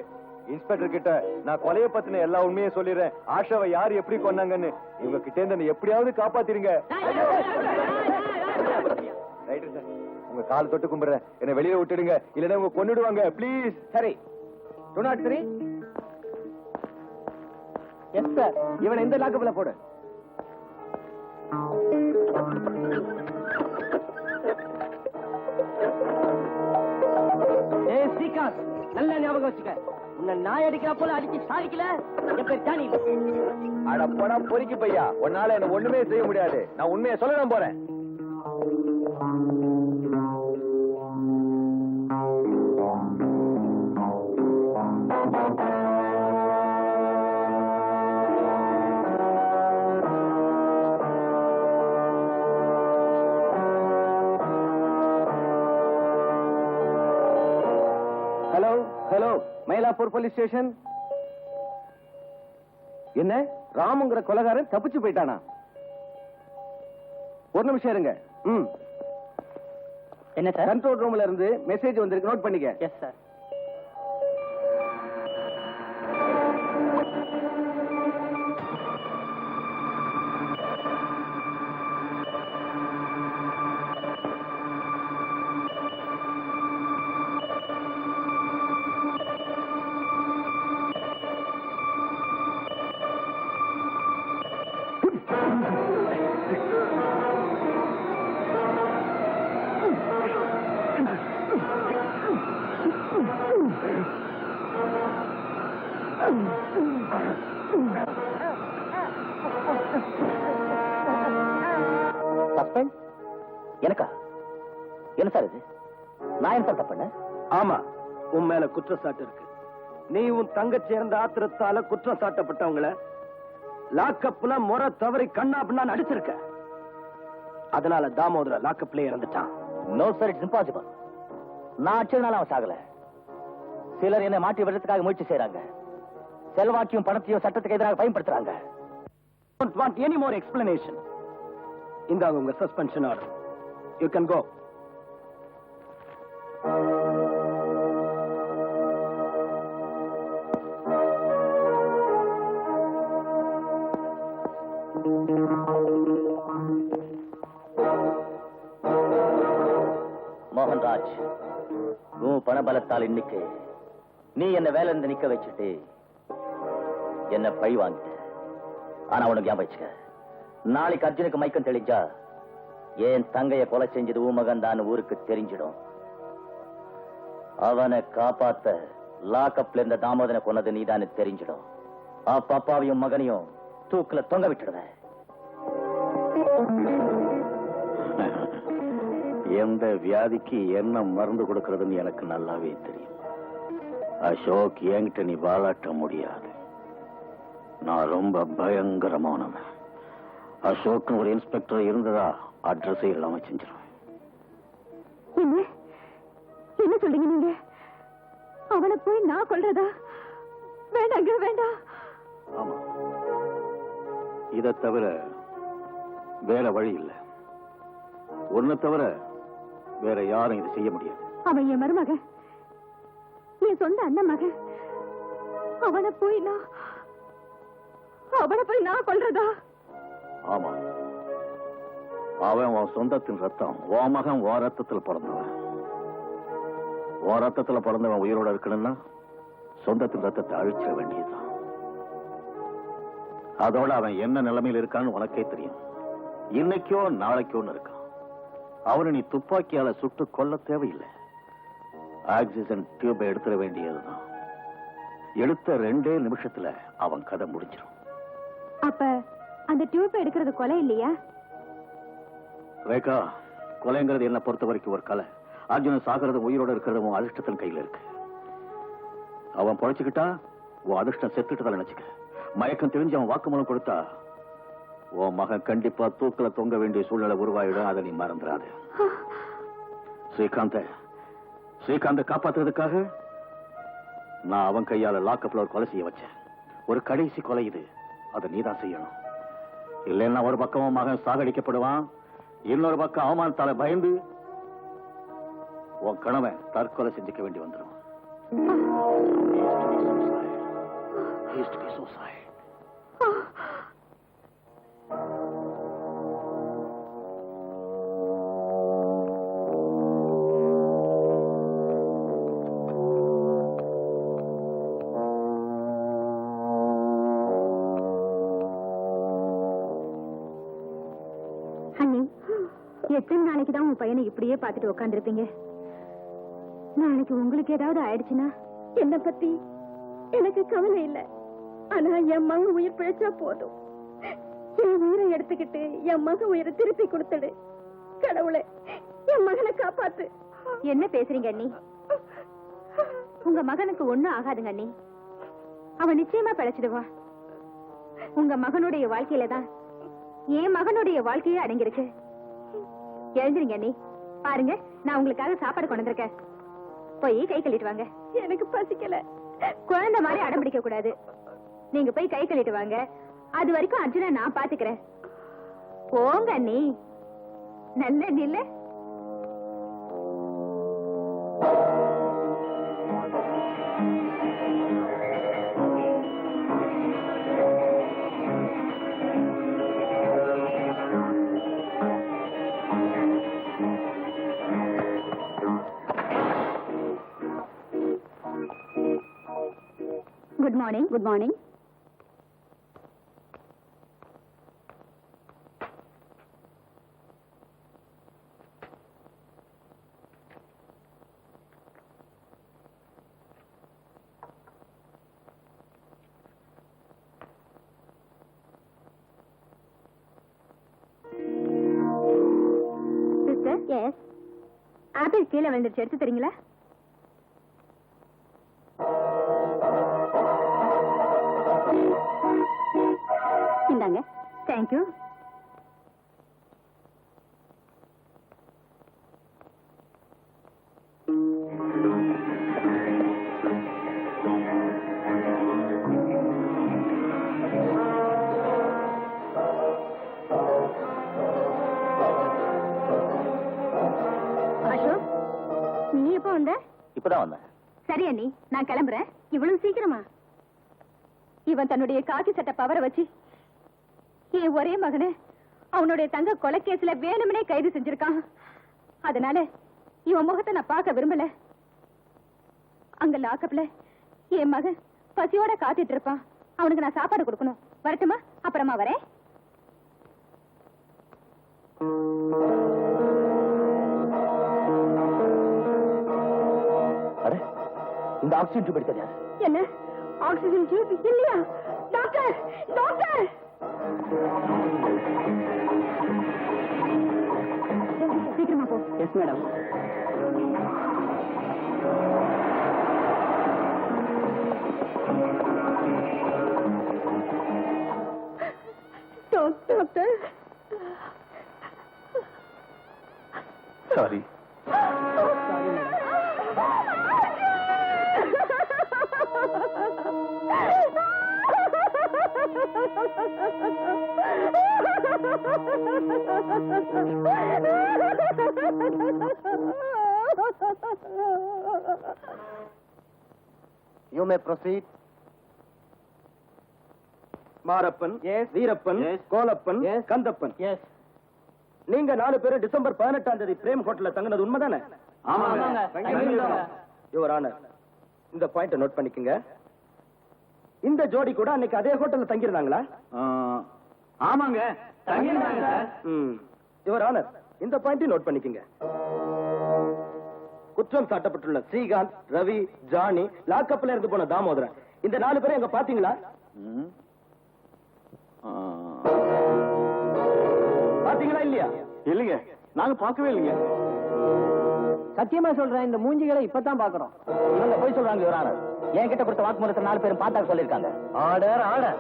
இன்ஸ்பெக்டர் கிட்ட நான் கொலைய பத்தின எல்லா உண்மையும் சொல்லிடுறேன். ஆஷாவை யார் எப்படி கொன்னாங்கன்னு. இவங்க கிட்ட இருந்து எப்படியாவது காப்பாத்திருங்க. ரைட்டு சார், உங்க கால் தொட்டு கும்பிடுறேன், என்ன வெளியே விட்டுடுங்க, இல்லன்னா உங்க கொன்னுடுவாங்க ப்ளீஸ். சரி, 203. Yes sir. இவன் எந்த லாக்கப்ல போடு. ஏய் ஸ்ரீகாந்த், நல்ல ஞாபகம் வச்சுக்க. உன்னை நாய் அடிக்கிறா போல அடிச்சு சாதிக்கல. என் பேர் ஜானி. அட போடா பொறுக்கி பையா, உன்னால என்ன ஒண்ணுமே செய்ய முடியாது. நான் உண்மையை சொல்லதான் போறேன். Hello hello, Mylapore police station. என்ன, ராமுங்கிற கொலைகாரன் தப்பிச்சு போயிட்டானா? ஒரு நிமிஷம் இருங்க. என்ன சார்? கண்ட்ரோல் ரூம்ல இருந்து மெசேஜ் வந்திருக்கு, நோட் பண்ணிக்க. Yes sir. எனக்கா? என்ன சார் இது? நான் என்ன சார் தப்பு பண்ணேன்? ஆமா, உன் மேல குற்றச்சாட்டு இருக்கு. நீ உன் தங்கச்சி இருந்த ஆத்திரத்தால குற்றம் சாட்டப்பட்டவங்கள லாக்கப்ல முறை தவறி கண்ணா பின்னா நடிச்சிருக்க. அதனால தாமோதர லாக்கப்ல இறந்துட்டான். No sir, it's impossible. நான் அச்சதுனால அவன் சாகல. சிலர் என்னை மாற்றி விடுறதுக்காக முயற்சி செய்யறாங்க. செல்வாக்கியும் பணத்தையும் சட்டத்துக்கு எதிராக பயன்படுத்துறாங்க. Don't want any more explanation. இந்தாங்க உங்க suspension order. You can go. Mohanraj, உன் பணபலத்தால் இன்னைக்கு நீ என்ன வேலை இருந்து நிக்க வச்சுட்டு என்ன பழி வாங்கிட்ட. ஆனா உனக்கு ஞாபகம் வச்சுக்க, நாளைக்கு அர்ஜுனுக்கு மயக்கம் தெளிஞ்சா என் தங்கைய கொலை செஞ்சது உன் மகன் தான் ஊருக்கு தெரிஞ்சிடும். அவனை காப்பாத்த லாக்கப்ல இருந்த தாமோதனை கொன்னது நீதானு தெரிஞ்சிடும். அப்ப அப்பாவையும் மகனையும் தூக்குல தொங்க விட்டுடுவேன். எந்த வியாதிக்கு என்ன மருந்து கொடுக்கறதுன்னு எனக்கு நல்லாவே தெரியும். அசோக், என்கிட்ட நீ வாலாட்ட முடியாது. நான் ரொம்ப பயங்கரமானவன். அசோக் ஒரு இன்ஸ்பெக்டர் இருந்ததா அட்ரஸை இல்லாம செஞ்சிருவேன். என்ன சொல்றீங்க நீங்க? அவனை போய் நான் கொல்றதா? வேண்டாங்க, வேண்டாம். ஆமா, இதை தவிர வேற வழி இல்லை. ஒன்ன தவிர வேற யாரும் இதை செய்ய முடியாது. அவன் என் மருமக, என் சொந்த அண்ணன் மகன். அவனை போய் நான் கொல்றதா? ஆமா, அவன் உன் சொந்தத்தின் ரத்தம். உன் மகன் உன் ரத்தத்தில் பிறந்தவன். உன் ரத்தத்தில் பிறந்தவன் உயிரோட இருக்கணும்னா சொந்தத்தின் ரத்தத்தை அழிச்சிட வேண்டியதுதான். அதோட அவன் என்ன நிலைமையில் இருக்கான்னு உனக்கே தெரியும். இன்னைக்கோ நாளைக்கோன்னு இருக்கான். அவனை நீ துப்பாக்கியால சுட்டு கொல்ல தேவையில்லை. ஆக்சிஜன் டியூபை எடுத்துட வேண்டியதுதான். எடுத்த 2 நிமிஷத்துல அவன் கதை முடிஞ்சிடும். அப்ப அந்த டியூப் எடுக்கிறது கொலை இல்லையா? ரேகா, கொலைங்கிறது என்ன பொறுத்த வரைக்கும் ஒரு கலை. அர்ஜுனன் சாகிறது உயிரோட இருக்கிறது அதிர்ஷ்டத்தின் கையில இருக்கு. அவன் பொழைச்சுக்கிட்டா உன் அதிர்ஷ்டம் செத்துட்டு நினைச்சுக்க. மயக்கம் தெரிஞ்சு அவன் வாக்குமூலம் கொடுத்தா உன் மகன் கண்டிப்பா தூக்குல தொங்க வேண்டிய சூழ்நிலை உருவாயிடும். அதை நீ மறந்துடாது. ஸ்ரீகாந்த காப்பாத்துறதுக்காக நான் அவன் கையால லாக்கப்ல ஒரு கொலை செய்ய வச்சேன். ஒரு கடைசி கொலை இது. அதை நீதான் செய்யணும். இல்லைன்னா ஒரு பக்கம் மகன் சாகடிக்கப்படுவான், இன்னொரு பக்கம் அவமானத்தால பயந்து உன் கணவன் தற்கொலை செஞ்சுக்க வேண்டி வந்துடும். எத்தனை நாளைக்கு தான் உன் பையனை இப்படியே பார்த்துட்டு உட்காந்துருப்பீங்க? நாளைக்கு உங்களுக்கு ஏதாவது ஆயிடுச்சுன்னா என்ன பத்தி எனக்கு கவலை இல்லை. ஆனா என் மகன் உயிர் பிழைச்சா போதும். என் உயிரை எடுத்துக்கிட்டு என் மகன் உயிரை திருப்பி கொடுத்துடு. கடவுளே, என் மகனை காப்பாத்து. என்ன பேசுறீங்க அண்ணி? உங்க மகனுக்கு ஒண்ணும் ஆகாதுங்க அண்ணி. அவன் நிச்சயமா பிழைச்சிடுவான். உங்க மகனுடைய வாழ்க்கையில தான் என் மகனுடைய வாழ்க்கையே அடங்கிருக்கு. எழுந்துருங்க அண்ணி. பாருங்க, நான் உங்களுக்காக சாப்பாடு கொண்டு வந்திருக்கேன். போய் கை கழுவிட்டு வாங்க. எனக்கு பசிக்கல. குழந்தை மாதிரி அடம் பிடிக்க கூடாது. நீங்க போய் கை கழுவிட்டு வாங்க. அது வரைக்கும் அர்ஜுனா நான் பாத்துக்கிறேன். போங்க அண்ணி. நல்ல நில்ல. Good morning. Good morning. Sister, apple கீழே விழுந்துருச்சு, எடுத்து தரீங்களா? இந்தாங்க. தேங்க்யூ. அசோக், நீ எப்போ வந்த? இப்பதான் வந்தேன். சரி அண்ணி, நான் கிளம்புறேன். இவ்வளவு சீக்கிரமா? இவன் தன்னுடைய காக்கி சட்ட பவரை வச்சு என் ஒரே மகனை அவனுடைய தங்க கொலைக்கேஸ்ல வேணும்னே கைது செஞ்சிருக்கான். அதனால இவன் முகத்தை நான் பார்க்க விரும்பல. அங்க லாக்கப்ல என் மகன் பசியோட காத்துட்டு இருப்பான். அவனுக்கு நான் சாப்பாடு கொடுக்கணும். வரட்டுமா? அப்புறமா வரேன். இந்த ஆக்சிஜன் டியூப் எடுத்தது யாரு? என்ன ஆக்சிஜன் டியூப் இல்லையா? Doctor, doctor! சீக்கிரமா போ. Yes madam. Doctor, sorry. You may proceed. Marappan, Veerappan, Kolappan, Kandappan. நீங்க 4 பேரும் டிசம்பர் 18ஆம் தேதி பிரேம் ஹோட்டல்ல தங்கினது உண்மைதானே? யுவர் ஆனர், இந்த பாயிண்ட் நோட் பண்ணிக்கங்க. இந்த ஜோடி கூட அன்னைக்கு அதே ஹோட்டல்ல தங்கியிருந்தாங்களா? ஆமாங்க, யுவர் ஆனர், இந்த பாயிண்ட் நோட் பண்ணிக்கங்க. குற்றம் சாட்டப்பட்டுள்ள ஸ்ரீகாந்த், ரவி, ஜானி, லாக்கப்ல இருந்து போன தாமோதரன், இந்த 4 பேரும் எங்க பாத்தீங்களா? பாத்தீங்களா இல்லையா? இல்லைங்க, நாங்க பார்க்கவே இல்லைங்க. சத்தியமா சொல்றேன், இந்த மூஞ்சிகளை இப்பதான் பாக்குறோம். இவங்க போய் சொல்றாங்க யுவர் ஆனர். என்கிட்ட கொடுத்த வாக்குமூலத்தை 4 பேரும் பார்த்தாக்க சொல்லிருக்காங்க. Order, order.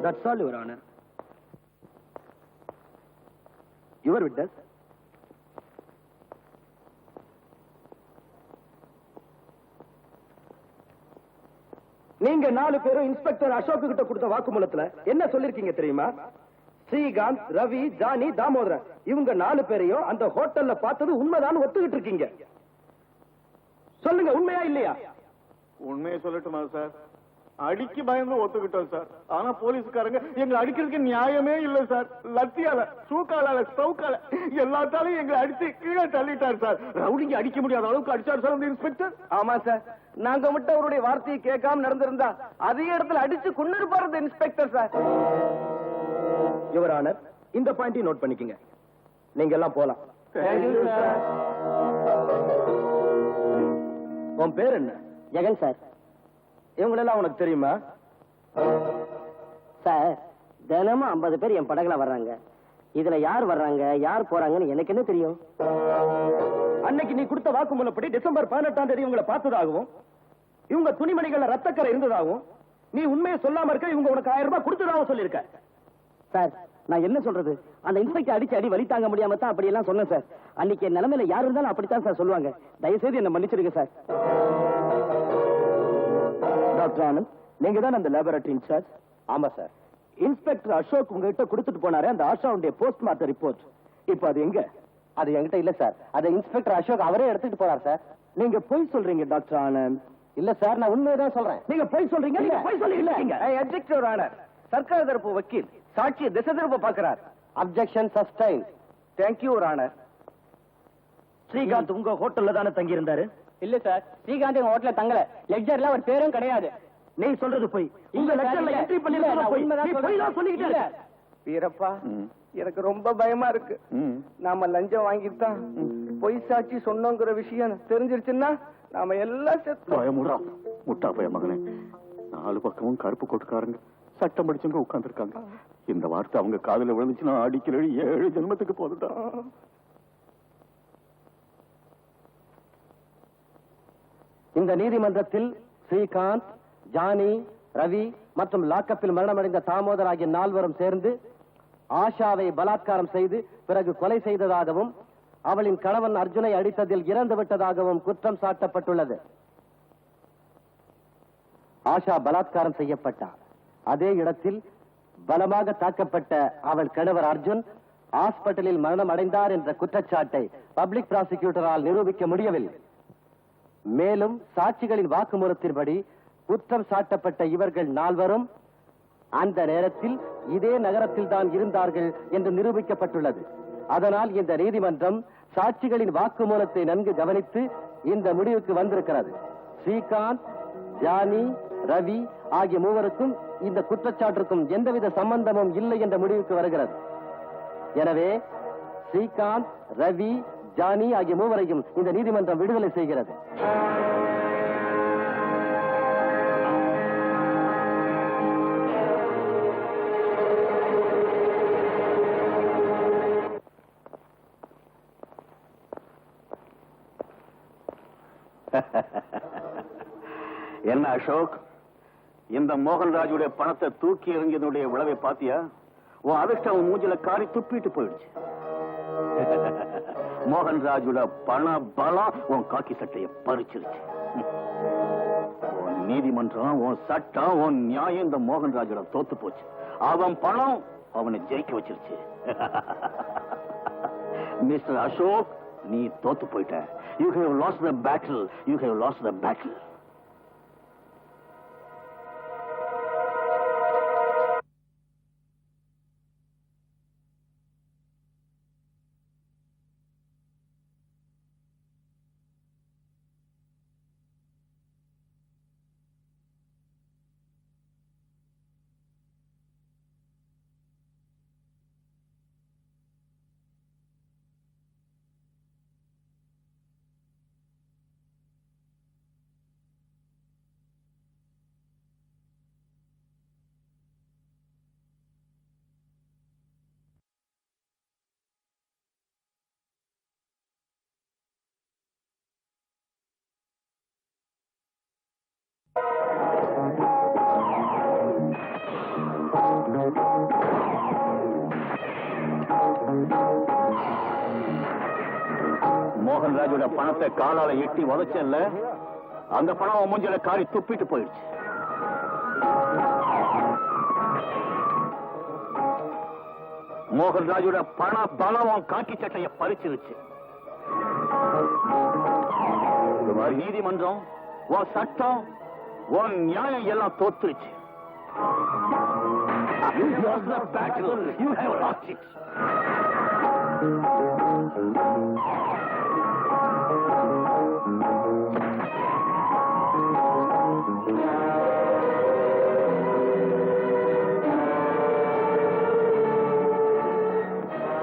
That's all your honour. Your witness. நீங்க 4 பேரும் இன்ஸ்பெக்டர் அசோக் கிட்ட கொடுத்த வாக்குமூலத்துல என்ன சொல்லிருக்கீங்க தெரியுமா? ஸ்ரீகாந்த், ரவி, ஜானி, தாமோதரன் இவங்க 4 பேரையும் அந்த ஹோட்டல்ல பார்த்தது உண்மைதான் ஒத்துக்கிட்டு இருக்கீங்க. சொல்லுங்க, உண்மையா இல்லையா? உண்மையை சொல்லட்டுமா சார்? அடிக்கு பயந்து ஒத்துக்கிட்டோம் சார். ஆனா போலீஸ்காரங்க எங்களை அடிக்கிறதுக்கு நியாயமே இல்ல சார். லத்தியால, சூக்கால, ஸ்டவுக்கால எல்லாத்தாலையும் எங்களை அடிச்சு கீழே தள்ளிட்டார் சார். ரவுடிங்க அடிக்க முடியாத அளவுக்கு அடிச்சார் சார் அந்த இன்ஸ்பெக்டர். ஆமா சார், நாங்க மட்டும் அவருடைய வார்த்தையை கேட்காம நடந்திருந்தா அதே இடத்துல அடிச்சு கொண்டு இருப்பாரு இன்ஸ்பெக்டர் சார். யுவர் ஆனர், இந்த பாயிண்டையும் நோட் பண்ணிக்கங்க. நீங்க எல்லாம் போலாம். உன் பேர் என்ன? ஜெகன் சார். இவங்களெல்லாம் உனக்கு தெரியுமா? சார், தினமும் 50 பேர் என் படகுல வர்றாங்க. இதுல யார் வர்றாங்க, யார் போறாங்கன்னு எனக்கு என்ன தெரியும்? அன்னைக்கு நீ கொடுத்த வாக்குமூலப்படி டிசம்பர் 18ஆம் தேதி இவங்களை பார்த்ததாகவும், இவங்க துணிமணிகள்ல ரத்தக்கரை இருந்ததாகவும், நீ உண்மையை சொல்லாம இருக்க இவங்க உனக்கு 1000 ரூபாய் கொடுத்ததாகவும் சொல்லியிருக்க. சார், நான் என்ன சொல்றது? அந்த இன்ஸ்பெக்டர் அடிச்சு அடி வலி தாங்க முடியாம தான் அப்படி எல்லாம் சொன்னேன் சார். அன்னைக்கு என் நிலைமையில யார் இருந்தாலும் அப்படித்தான் சார் சொல்லுவாங்க. தயவுசெய்து என்ன மன்னிச்சிருங்க சார். டாக்டர் ஆனந்த், நீங்க தான் அந்த லேபரட்டரி இன்சார்ஜ்? ஆமா சார். இன்ஸ்பெக்டர் அசோக் உங்ககிட்ட கொடுத்துட்டு போனாரு அந்த ஆஷாவுடைய போஸ்ட்மார்ட்டம் ரிப்போர்ட். இப்போ அது எங்க? அது என்கிட்ட இல்ல சார். அதை இன்ஸ்பெக்டர் அசோக் அவரே எடுத்துட்டு போறார் சார். நீங்க பொய் சொல்றீங்க டாக்டர் ஆனந்த். இல்ல சார், நான் உண்மையதான் சொல்றேன். நீங்க பொய் சொல்றீங்க. நீங்க பொய் சொல்றீங்க. Object honour. சர்க்கார் தரப்பு வக்கீல் சாட்சி திசை திரும்ப பார்க்கிறார். Objection sustain. Thank you honour. Srikanth உங்க ஹோட்டல்ல தானே தங்கி இருந்தாரு? இல்ல சார், ஸ்ரீகாந்த் எங்க ஹோட்டல்ல தங்கல. லெட்ஜர்ல ஒரு பேரும் கிடையாது. நீ சொல்றது போய். உங்க லெட்டர்ல என்ட்ரி பண்ணிருந்தா போய். நீ போய் தான் சொல்லிக்கிட்டே இருக்க. வீரப்பா, எனக்கு ரொம்ப பயமா இருக்கு. நாம லஞ்சம் வாங்கிட்டு தான் பொய் சாட்சி சொன்னோங்கிற விஷயம் தெரிஞ்சிருச்சுன்னா நாம எல்லாம் பயமுடா முட்டா பய மகனே. 4 பக்கமும் கருப்பு கொட்டுக்காரங்க, சட்டம் படிச்சவங்க உட்கார்ந்து இருக்காங்க. இந்த வார்த்தை அவங்க காதுல விழுந்துச்சுன்னா அடிக்கடி 7 ஜென்மத்துக்கு போதுதான். இந்த நீதிமன்றத்தில் ஸ்ரீகாந்த், ஜானி, ரவி மற்றும் லாக்கப்பில் மரணமடைந்த தாமோதர் ஆகிய 4 சேர்ந்து ஆஷாவை பலாத்காரம் செய்து பிறகு கொலை செய்ததாகவும் அவளின் கணவன் அர்ஜுனை அடித்ததில் இறந்து விட்டதாகவும் குற்றம் சாட்டப்பட்டுள்ளது. ஆஷா பலாத்காரம் செய்யப்பட்டார். அதே இடத்தில் பலமாக தாக்கப்பட்ட அவள் கணவர் அர்ஜுன் ஹாஸ்பிட்டலில் மரணம் அடைந்தார் என்ற குற்றச்சாட்டை பப்ளிக் ப்ராசிக்யூட்டரால் நிரூபிக்க முடியவில்லை. மேலும் சாட்சிகளின் வாக்குமூலத்தின்படி குற்றம் சாட்டப்பட்ட இவர்கள் 4 அந்த நேரத்தில் இதே நகரத்தில் தான் இருந்தார்கள் என்று நிரூபிக்கப்பட்டுள்ளது. அதனால் இந்த நீதிமன்றம் சாட்சிகளின் வாக்குமூலத்தை நன்கு கவனித்து இந்த முடிவுக்கு வந்திருக்கிறது. ஸ்ரீகாந்த், ஜானி, ரவி ஆகிய 3 இந்த குற்றச்சாட்டிற்கும் எந்தவித சம்பந்தமும் இல்லை என்ற முடிவுக்கு வருகிறது. எனவே ஸ்ரீகாந்த், ரவி, ஜானி ஆகிய 3 இந்த நீதிமன்றம் விடுதலை செய்கிறது. என்ன அசோக், இந்த மோகன்ராஜுடைய பணத்தை தூக்கி எறிஞ்சதுடைய விளைவை பாத்தியா? உன் அதிர்ஷ்டம் மூஞ்சில காரி துப்பிட்டு போயிடுச்சு. மோகன்ராஜோட பண பலம் உன் காக்கி சட்டையை பறிச்சிருச்சு. உன் நீதிமன்றம், உன் சட்டம், உன் நியாயம் இந்த மோகன்ராஜோட தோத்து போச்சு. அவன் பணம் அவனை ஜெயிக்க வச்சிருச்சு. மிஸ்டர் அசோக், நீ தோத்து போயிட்ட. You have lost the battle. You have lost the battle. மோகன்ராஜோட பணத்தை காலால எட்டி உதைச்சல்ல, அந்த பணம் மூஞ்சில காரி துப்பிட்டு போயிடுச்சு. மோகன்ராஜோட பண பலம் காக்கி சட்டையை பறிச்சிருச்சு. நீதிமன்றம், உன் சட்டம், உன் நியாயம் எல்லாம் தோத்துருச்சு. You lost the battle. You have lost it.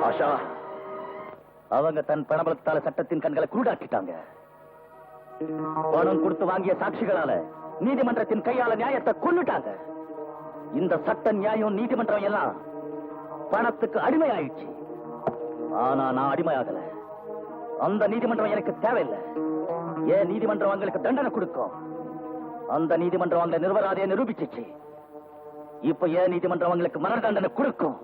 Asha, அவங்க தன் பணபலத்தால சட்டத்தின் கண்களை குருடாக்கிட்டாங்க. பணம் கொடுத்து வாங்கிய சாட்சிகளால நீதிமன்றத்தின் கையால நியாயத்தை கொன்னுட்டாங்க. இந்த சட்ட நியாயம் நீதிமன்றம் எல்லாம் பணத்துக்கு அடிமையாயிடுச்சு. ஆனா நான் அடிமையாகல. அந்த நீதிமன்றம் எனக்கு தேவையில்லை. ஏன் நீதிமன்றம் அவங்களுக்கு தண்டனை கொடுக்கும். அந்த நீதிமன்றம் அவங்களை நிர்வராதையை நிரூபிச்சிச்சு. இப்ப ஏன் நீதிமன்றம் அவங்களுக்கு மரண தண்டனை கொடுக்கும்.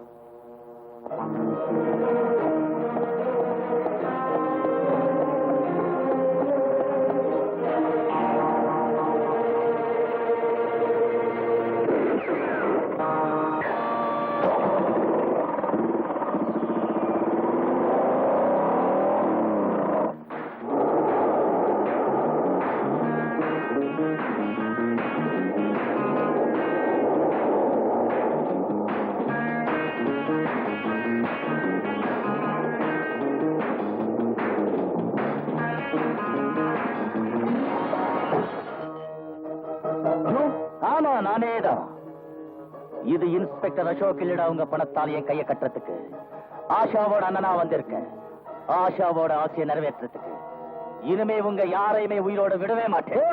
நானேதான். இது இன்ஸ்பெக்டர் அசோக் இல்லடா. உங்க பணத்தால் என் கையை கட்டுறதுக்கு ஆஷாவோட அண்ணனா வந்திருக்கேன். ஆஷாவோட ஆசையை நிறைவேற்றுறதுக்கு. இனிமே உங்க யாரையுமே உயிரோட விடவே மாட்டேன்.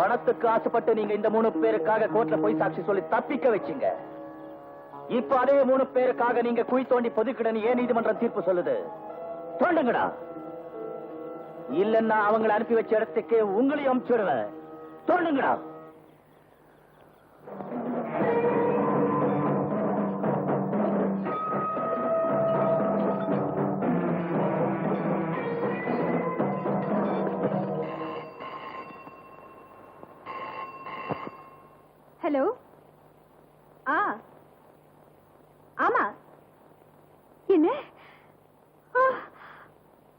பணத்துக்கு ஆசைப்பட்டு நீங்க இந்த 3 பேருக்காக கோர்ட்ல போய் சாட்சி சொல்லி தப்பிக்க வச்சீங்க. இப்ப அதே 3 பேருக்காக நீங்க குழி தோண்டி பொதுக்கிடன்னு ஏன் நீதிமன்றம் தீர்ப்பு சொல்லுது? தோண்டுங்கடா, இல்லன்னா அவங்களை அனுப்பி வச்ச இடத்துக்கு உங்களையும் அனுப்பிச்சுடுவேன். தோண்டுங்கடா. ஹலோ. ஆமா. என்ன?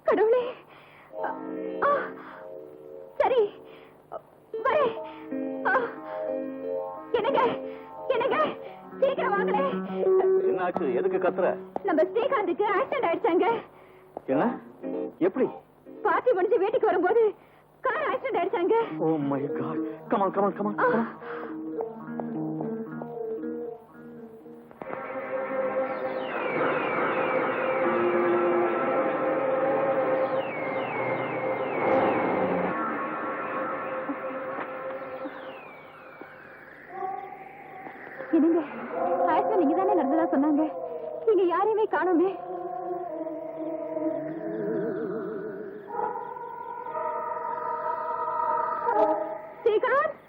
கடவுளே. சரி வரேன். என்னங்க சீக்கிரம் வாங்களே. என்னாச்சு? எதுக்கு கத்துற? நம்ம ஸ்ரீகாந்துக்கு ஆக்சிடென்ட் ஆயிடுச்சாங்க. என்ன? எப்படி? பார்ட்டி முடிஞ்சு வீட்டுக்கு வரும்போது கார் ஆக்சிடென்ட் ஆயிடுச்சாங்க. Oh my God. Come on. என்னங்க ஆக்சிடென்ட் நீங்க தானே நடந்ததா சொன்னாங்க. நீங்க யாரையுமே காணோமே. ஸ்ரீகாந்த்.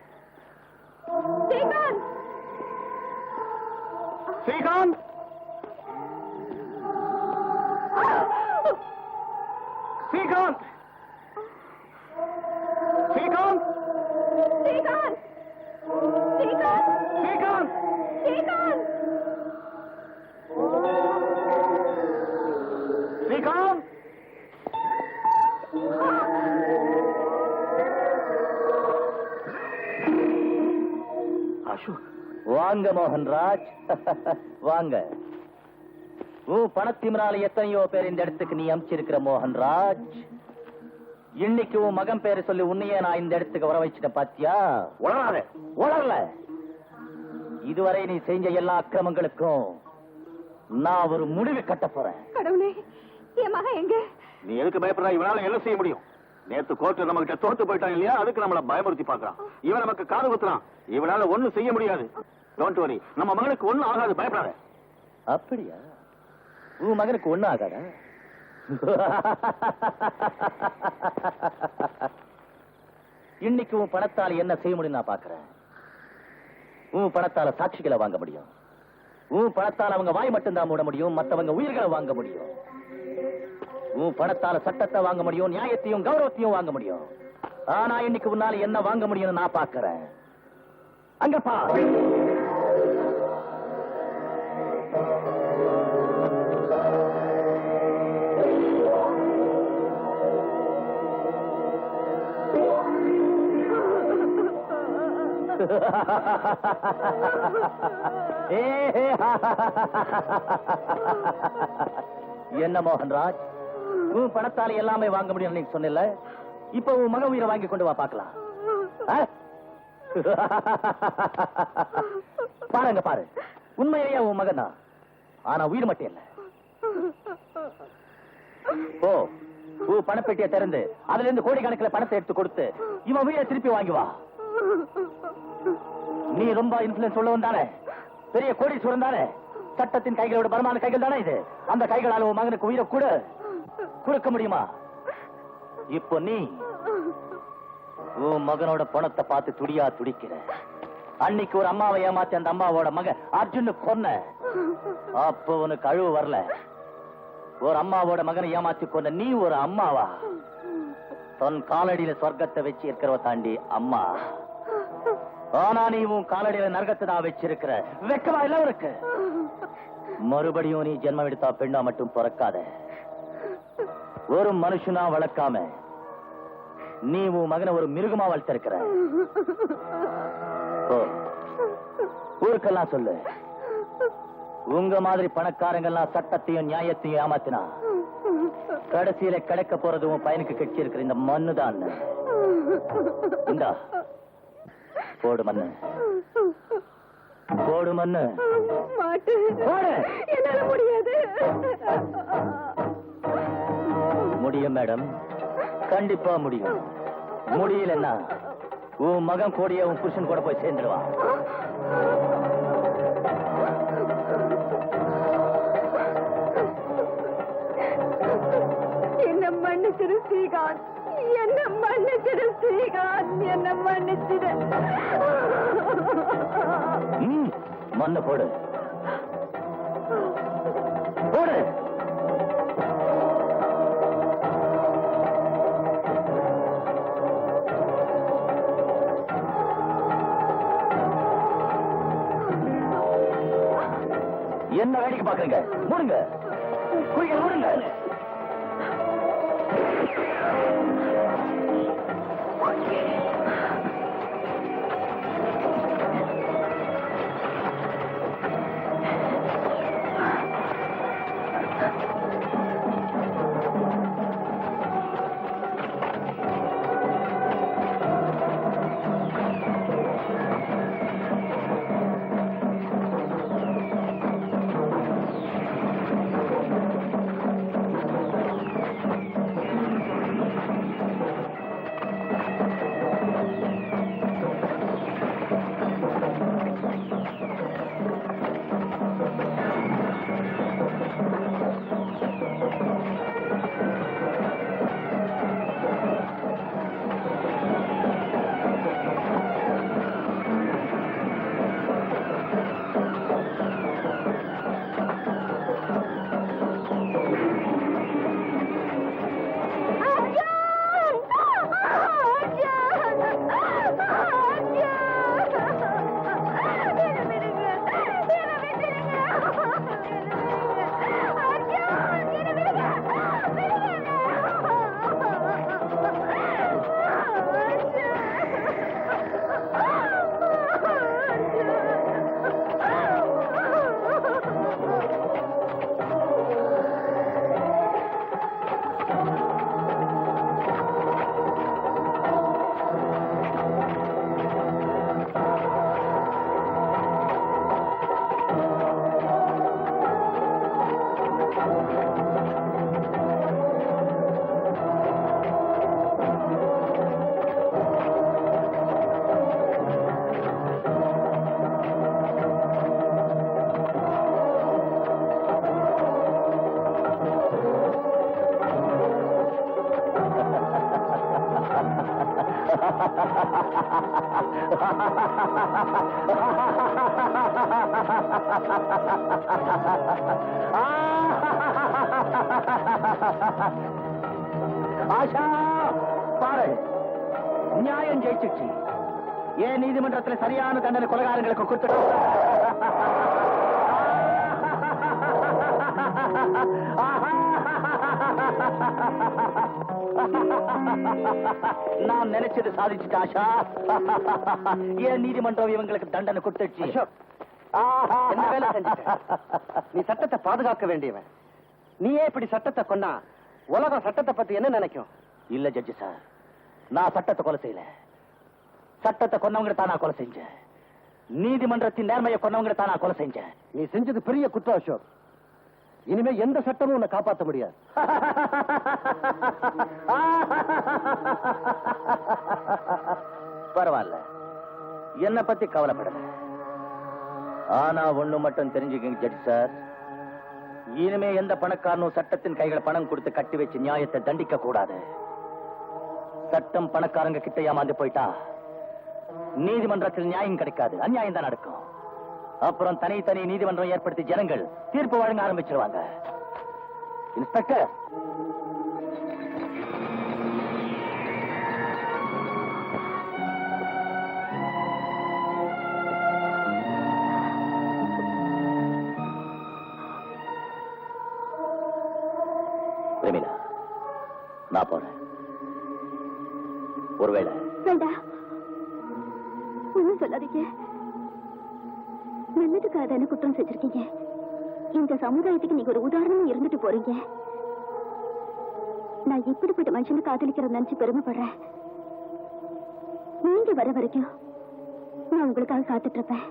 வாங்க மோகன்ராஜ், வாங்க. பணத்தினால எத்தனையோ பேர் இந்த இடத்துக்கு நீ அமிச்சிருக்கிற மோகன்ராஜ். இன்னைக்கு உன் மகன் பேரு சொல்லி உன்னையே நான் இந்த இடத்துக்கு வர வச்சுட்டேன். பாத்தியா? உளரல. இதுவரை நீ செஞ்ச எல்லா அக்கிரமங்களுக்கும் நான் ஒரு முடிவு கட்ட போறேன். கடவுளே, என் மகன் எங்க? நீ எதுக்கு பயப்படுற? இவனால என்ன செய்ய முடியும்? நேத்து கோர்ட்டு நம்ம கிட்ட தோத்து போயிட்டான் இல்லையா? அதுக்கு நம்மள பயமுறுத்தி பாக்குறான். இவன் நமக்கு காது குத்துறான். இவனால ஒண்ணும் செய்ய முடியாது. டோன்ட் வரி, நம்ம மகனுக்கு ஒண்ணும் ஆகாது, பயப்படாத. அப்படியா? உன் மகனுக்கு ஒண்ணும் ஆகாதா? இன்னைக்கு உன் பணத்தால் என்ன செய்ய முடியும் நான் பாக்குறேன். உன் பணத்தால சாட்சிகளை வாங்க முடியும். உன் பணத்தால் அவங்க வாய் மட்டும்தான் மூட முடியும், மத்தவங்க உயிர்களை வாங்க முடியும். உன் பணத்தால சட்டத்தை வாங்க முடியும், நியாயத்தையும் கௌரவத்தையும் வாங்க முடியும். ஆனா இன்னைக்கு உன்னால என்ன வாங்க முடியும்னு நான் பாக்குறேன். அங்க பா. என்ன மோகன்ராஜ், உன் பணத்தால எல்லாமே வாங்க முடியும் நீங்க சொன்ன. இப்ப உன் மக உயிரை வாங்கி கொண்டு வா பாக்கலாம். பாருங்க பாரு, உண்மையிலேயே உன் மகன் தான். ஆனா உயிர் மட்டும் இல்ல. ஓ, உன் பணப்பெட்டியை திறந்து அதுல இருந்து கோடிக்கணக்கில் பணத்தை எடுத்து கொடுத்து இவன் உயிரை திருப்பி வாங்கி வா. நீ ரொம்ப இன்ஃபுளுன்ஸ் உள்ளவன் தானே, பெரிய கோடீஸ்வரன் தானே. சட்டத்தின் கைகளோட பலமான கைகள் தானே இது. அந்த கைகளால் உன் மகனுக்கு உயிரை கொடுக்க முடியுமா? இப்போ நீ உன் மகனோட பணத்தை பார்த்து துடியா துடிக்கிற. அன்னைக்கு ஒரு அம்மாவை ஏமாத்தி அந்த அம்மாவோட மகன் அர்ஜுன் கொன்ன. அப்போ உனக்கு அழுவு வரல. ஒரு அம்மாவோட மகனை ஏமாத்தி கொன்ன நீ ஒரு அம்மாவா? தன் காலடியில சொர்க்கத்தை வச்சு இருக்கிறவ தாண்டி அம்மா. ஆனா நீ உன் காலடியில நரகத்தை தான் வச்சிருக்கிற. வெக்கமா இல்ல உனக்கு? மறுபடியும் நீ ஜென்மம் எடுத்தா பெண்ணா மட்டும் பிறக்காத. ஒரு மனுஷனா வளர்க்காம நீ உன் மகனை ஒரு மிருகமா வளர்த்திருக்கிற. ஊருக்கெல்லாம் சொல்லு, உங்க மாதிரி பணக்காரங்கெல்லாம் சட்டத்தையும் நியாயத்தையும் ஏமாத்தினா கடைசியில கிடைக்க போறது உன் பையனுக்கு கட்சி இருக்கிற இந்த மண்ணு தான். இந்தா போடு மண்ணு, போடு மண்ணு. என்னால முடியாது. முடியும் மேடம், கண்டிப்பா முடியும். முடியலன்னா உன் மகன் கூடிய உன் புருஷன் கூட போய் சேர்ந்துடுவான். என்ன மன்னிச்சிரு ஸ்ரீகாந்த், என்ன மன்னிச்சிரு ஸ்ரீகாந்த், என்ன மன்னிச்சிரு. மண்ணு போடு போடு. என்ன வேடிக்கை பாக்குறீங்க? மூடுங்க, குழிகள் மூடுங்க. ஆஷா, பாரு, நியாயம் ஜெயிச்சிச்சு. ஏன் நீதிமன்றத்தில் சரியான தண்டனை கொலைகாரங்களுக்கு கொடுத்துட்டோம். நான் நினைச்சது சாதிச்சுட்டு ஆஷா. ஏன் நீதிமன்றம் இவங்களுக்கு தண்டனை கொடுத்துச்சு. என்ன வேலை செஞ்சுட்ட? நீ சட்டத்தை பாதுகாக்க வேண்டியவன். நீயே இப்படி சட்டத்தை கொன்னா உலகம் சட்டத்தை பத்தி என்ன நினைக்கும்? இல்ல ஜட்ஜி சார், நான் சட்டத்தை கொலை செய்யல. சட்டத்தை கொன்னவங்க தான் நான் கொலை செஞ்சேன். நீதிமன்றத்தின் நேர்மையை கொன்னவங்க தான் நான் கொலை செஞ்சேன். நீ செஞ்சது பெரிய குற்றம் அசோக். இனிமே எந்த சட்டமும் உன்னை காப்பாற்ற முடியாது. பரவாயில்ல, என்ன பத்தி கவலைப்படல. ஆனா ஒண்ணு மட்டும் தெரிஞ்சுக்கங்க ஜட்ஜி சார், இனிமே எந்த பணக்காரனும் சட்டத்தின் கைகளை பணம் கொடுத்து கட்டி வச்சு நியாயத்தை தண்டிக்க கூடாது. சட்டம் பணக்காரங்க கிட்ட ஏமாந்து போயிட்டா நீதிமன்றத்தில் நியாயம் கிடைக்காது, அநியாயம் தான் நடக்கும். அப்புறம் தனி நீதிமன்றம் ஏற்படுத்தி ஜனங்கள் தீர்ப்பு வழங்க ஆரம்பிச்சிருவாங்க. இன்ஸ்பெக்டர், பிரமிளா, நான் போறேன். ஒருவேளை வேண்டாம், ஒன்னும் சொல்லாதீங்க. நல்லதுக்காக தானே குற்றம் செஞ்சிருக்கீங்க. இந்த சமுதாயத்துக்கு நீங்க ஒரு உதாரணம் இருந்துட்டு போறீங்க. நான் இப்படிப்பட்ட மனுஷனை காதலிக்கிறத நினைச்சு பெருமைப்படுறேன். நீங்க வர வரைக்கும் நான் உங்களுக்காக காத்துட்டு இருப்பேன்.